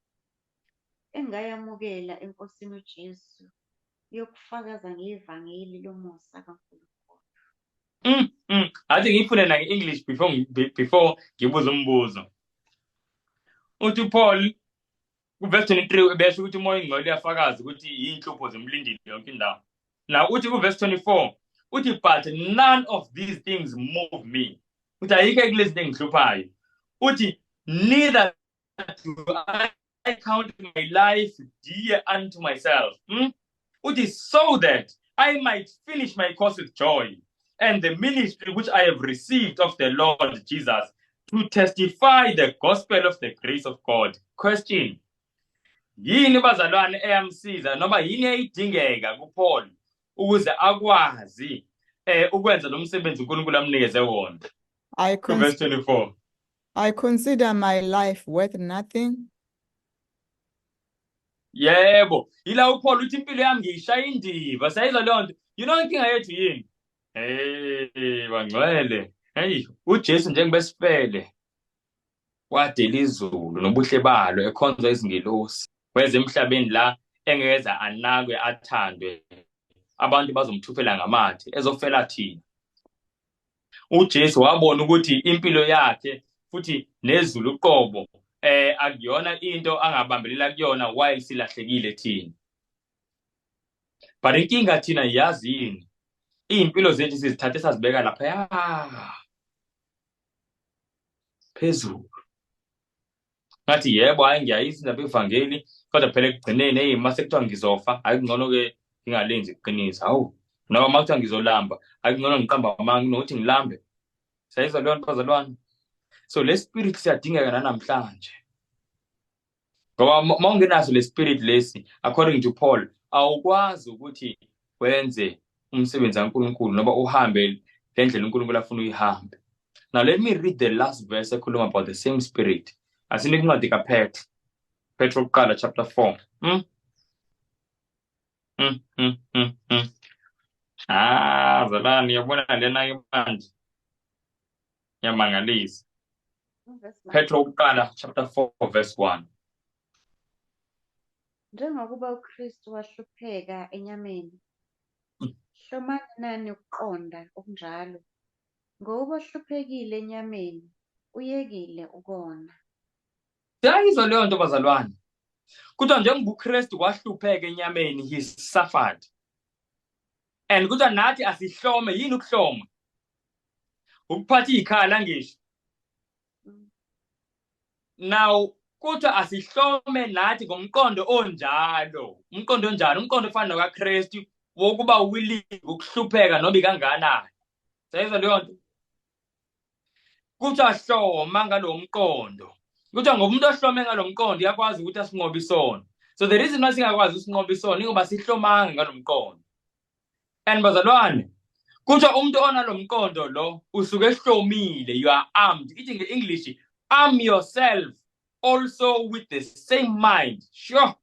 engayamukela eNkosini uJesu yokufakaza ngevangeli lomusa kaNkulunkulu. Athi ngiyifune nange-English before ngibuza umbuzo. Uthi uPaul kuverse 23 besho ukuthi umoya ongcwele uyafakaza ukuthi yinhlupho zimlindile yonke indawo. Now uthi kuverse 24 uthi but none of these things move me. Uthi ayikho kulezi zinto engihluphayo. Uthi neither do I count my life dear unto myself. Uthi so that I might finish my course with joy and the ministry which I have received of the Lord Jesus to testify the gospel of the grace of God. Question: yini bazalwane eyamsiza noma yini eyidingeka kuPaul ukuze akwazi ukwenza lo msebenzi uNkulunkulu amnikeze wona? Verse 24. I consider my life worth nothing. Yebo, yila uPaul uthi impilo yami ngiyishaya indiva. Sayizwa leyo nto. You know inkinga yethu yini? Hey, bangcwele. Hey, uJesu njengebesifele wadela izulu nobuhle balo ekhonza izingelosi. Weza emhlabeni la engeza anakwe athandwe. Abantu bazomthuphela ngamathe ezofela thina. uJesu wabona ukuthi impilo yakhe futhi nezulu uqobo akuyona into angabambelela kuyona while silahlekile thina. But inkinga thina yazini impilo zethu sizithathe sazibeka lapha phezulu. Ngathi yebo hayi ngiyayisa indaba evangeli kodwa phela ekugcineni hey mase kuthiwa ngizofa ayikungcono ke ngingalenzi iqiniso. Hawu noma makuthiwa ngizolamba ayikungcono ngiqamba amanga nokuthi ngilambe. Sayizwa leyo nto bazalwane. So le spirit siyadingeka namhlanje. Ngoba mawungenaso le spirit lesi according to Paul awukwazi ukuthi wenze umsebenzi kaNkulunkulu noba uhambe ngendlela uNkulunkulu afuna uyihambe. Now let me read the last verse ekhuluma about the same spirit. Asinika incwadi kaPetro. Petro kuqala chapter 4. Zalani yabona lena ke manje. Yamangalisa. Petro kuqala chapter 4 verse 1. Njengokuba uKristu wahlupheka enyameni, hlomani nani ukuqonda okunjalo. Ngoba ohluphekile enyameni, uyekile ukona. Sayizwa leyo nto bazalwane. Kuthiwa njengoba uKristu wahlupheka enyameni, he suffered. And kuthiwa nathi asihlome yini ukuhloma? Ukuphatha ikhala ngisho. Now kuthiwa asihlome nathi ngomqondo onjalo. Umqondo onjalo, umqondo ofana nokaKristu wokuba willing ukuhlupheka noma ikanganani. Sayizwa leyo nto. Kuthiwa hloma ngalo mqondo. Kuthiwa ngoba umuntu ohlome ngalo mqondo uyakwazi ukuthi asinqobe isono. So the reason why singakwazi usinqoba isono ingoba sihlomanga ngalo mqondo. And bazalwane, kuthiwa umuntu onalo mqondo lo usuke ehlomile, you are armed. Ithi nge-English, arm yourself also with the same mind. Sure.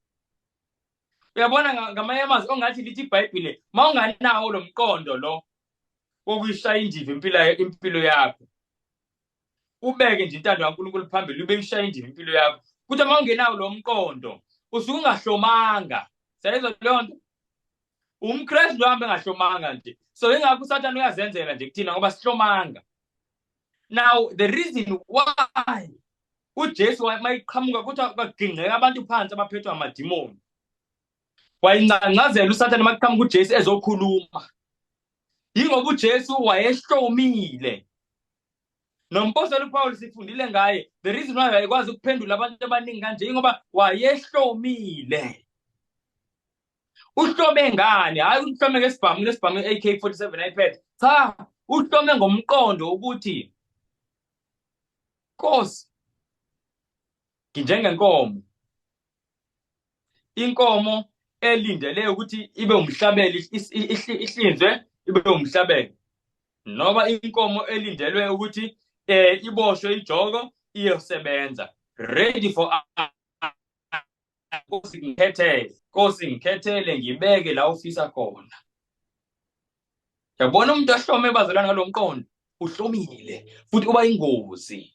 Uyabona ngamanye amazwi ongathi lithi iBhayibhile, mawunganawo lo mqondo lo wokuyishaya indiva impilo yakho. Ubeke nje intando kaNkulunkulu phambili ube ishaya indiva impilo yakho. Kuthiwa mawungenawo lo mqondo usuke ungahlomanga. Sayizwa leyo nto. UmKristu uhambe engahlomanga nje. So ingakho uSathane uyazenzela nje kuthina ngoba sihlomanga. Now the reason why uJesu mayiqhamuka kuthiwa kwagingqeka abantu phansi abaphethwe amadimoni. Wayingcangcazela uSathane mayiqhamuka uJesu ezokhuluma. Yingoba uJesu wayehlomile. Nompostoli uPaul sifundile ngaye. The reason why wayekwazi ukuphendula abantu abaningi kanje ingoba wayehlomile. Uhlome ngani? Hayi uhlome ngesibhamu AK47 iPad. Cha, uhlome ngomqondo ukuthi Nkosi nginjengenkomo. Inkomo elindele ukuthi ibe umhlabeli ihlinzwe ibe umhlabeli. Noba inkomo elindelwe ukuthi iboshwe ijoko iyosebenza. Ready for Nkosi ngikhethele ngibeke la ufisa khona. Yabona umuntu ohlome bazalwana ngalo mqondo uhlomile futhi uba ingozi.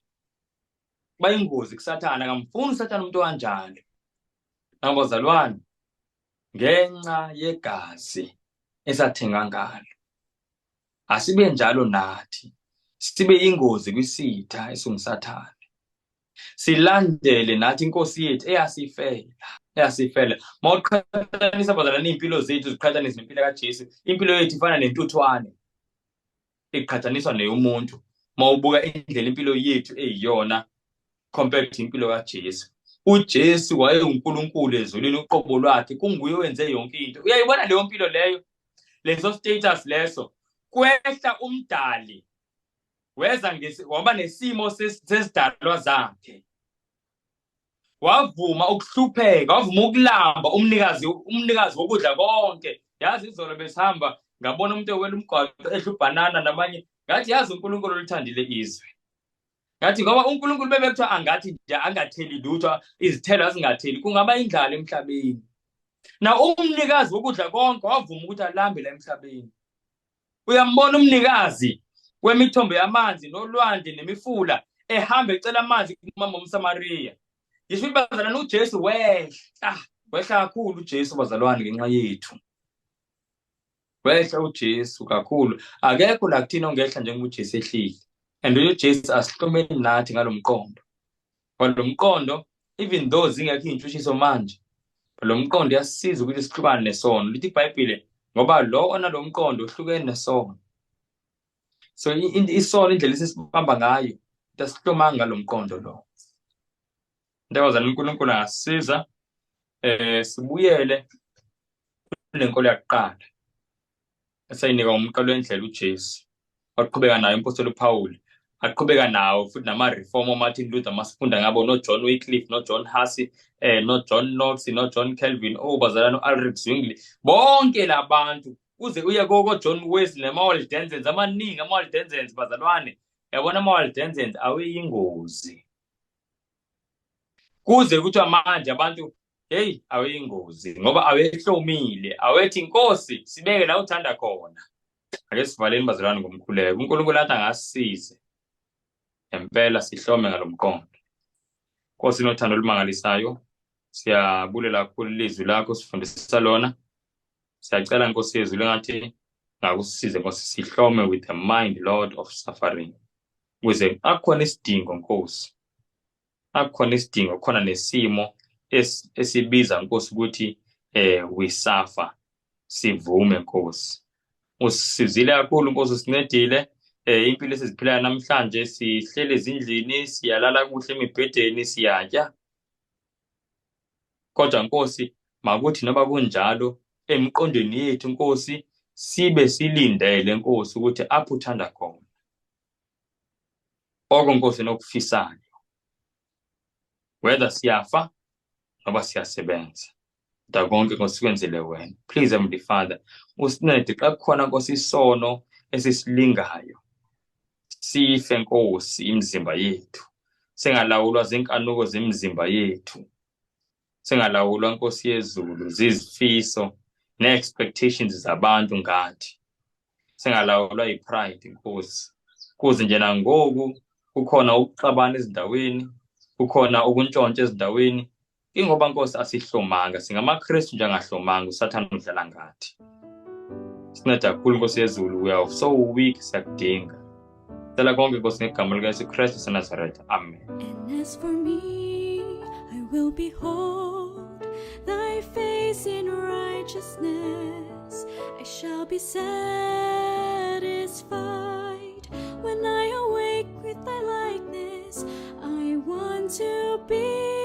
Kuba ingozi kuSathane, akamfuni uSathane umuntu kanjalo. Nabazalwane, ngenxa yegazi esathenga ngalo, asibe njalo nathi, sibe ingozi kwisitha esinguSathane. Silandele nathi inkosi yethu eyasifela. Mawuqhathanisa bazalwane impilo zethu ziqhathanise nempilo kaJesu, impilo yethu ifana nentuthwane iqhathaniswa neyomuntu. Mawubuka indlela impilo yethu eyiyona compared to impilo kaJesu. uJesu wayenguNkulunkulu ezulwini, uqobo lwakhe kunguye owenze yonke into. Uyayibona leyo mpilo leyo, leso status leso. Kwehla umdali weza waba nesimo sesidalwa zakhe. Wavuma ukuhlupheka, wavuma ukulamba umnikazi wokudla konke. Yazi izolo besihamba ngabona umuntu ewela umgwaqo edla ubhanana namanye, ngathi yazi uNkulunkulu oluthandile izwe. Ngathi ngoba uNkulunkulu bebekuthiwa angathi nje angatheli lutho, izithelo azingatheli, kungaba indlala emhlabeni. Na umnikazi wokudla konke wavuma ukuthi alambe la emhlabeni. Uyambona umnikazi wemithombo yamanzi nolwandle nemifula ehamba ecela amanzi kumama umSamariya. Yisho ukuthi bazalwane uJesu wehla kakhulu uJesu bazalwane ngenxa yethu. Wehla uJesu kakhulu. Akekho la kuthina ongehla njengoba uJesu ehlile. And uJesu asihlomeni nathi ngalomqondo. Lo mqondo even though zingekho iy'ntshutshiso manje, lo mqondo uyasisiza ukuthi sixhumane nesono. Lithi iBhayibheli ngoba lo onalo mqondo uhlukene nesono. So isono indlela esisibamba ngayo asihlomanga ngalo mqondo lo. Ntokozana uNkulunkulu angasisiza sibuyele kulenkolo yakuqala esayinika umqalo wendlela uJesu. Waqhubeka nayo umpostoli uPaul, aqhubeka nawo futhi nama-reformer Martin Luther masifunda ngabo no-John Wycliffe, no-John Hussey, no-John Knox, no-John Calvin, bazalwane no-Ulrich Zwingli, bonke labantu uze uye ko-John Wesley nama-Waldensians amaningi ama-Waldensians bazalwane. Yabona ama-Waldensians aweyingozi. Kuze kuthiwa manje abantu hey aweyingozi ngoba awehlomile, awethi Nkosi sibeke la uthanda khona. Ake sivaleni bazalwane ngomkhuleko. uNkulunkulu athi angasisize ngempela sihlome ngalomqondo. Nkosi nothando olumangalisayo, siyabulela kakhulu ilizwi lakho sifundisa lona. Siyacela Nkosi yezulu ngathi ngakusisize Nkosi sihlome with the mind Lord of suffering. Ukuze akukhona isidingo Nkosi, akukhona isidingo, khona nesimo esibiza Nkosi ukuthi we suffer, sivume Nkosi. Usizile kakhulu Nkosi, usincedile. Impilo esiziphilayo namhlanje sihlele ezindlini, siyalala kuhle emibhedeni, siyatya. Kodwa Nkosi makuthi noba kunjalo emqondweni yethu Nkosi sibe silindele Nkosi ukuthi apho uthanda khona. Oko Nkosi nokufisayo. Whether siyafa noba siyasebenza. Konke Nkosi sikwenzele wena. Please Heavenly Father, usincede xa kukhona Nkosi isono esisilingayo. Sife Nkosi imizimba yethu. Singalawulwa zenkanuko zemizimba yethu. Singalawulwa Nkosi yezulu zizifiso ne-expectations zabantu ngathi. Singalawulwa yi-pride Nkosi. Kuze nje nangoku kukhona ukuxabana ezindaweni, kukhona ukuntshontsha ezindaweni. Ingoba Nkosi asihlomanga, singamaKristu nje angahlomanga, uSathane udlala ngathi. Sinceda kakhulu Nkosi yezulu, we are so weak, siyakudinga. Cela konke Nkosi ngegama likaYesu Kristu waseNazaretha. Amen. And as for me, I will behold thy face in righteousness. I shall be satisfied when I awake with thy likeness. I want to be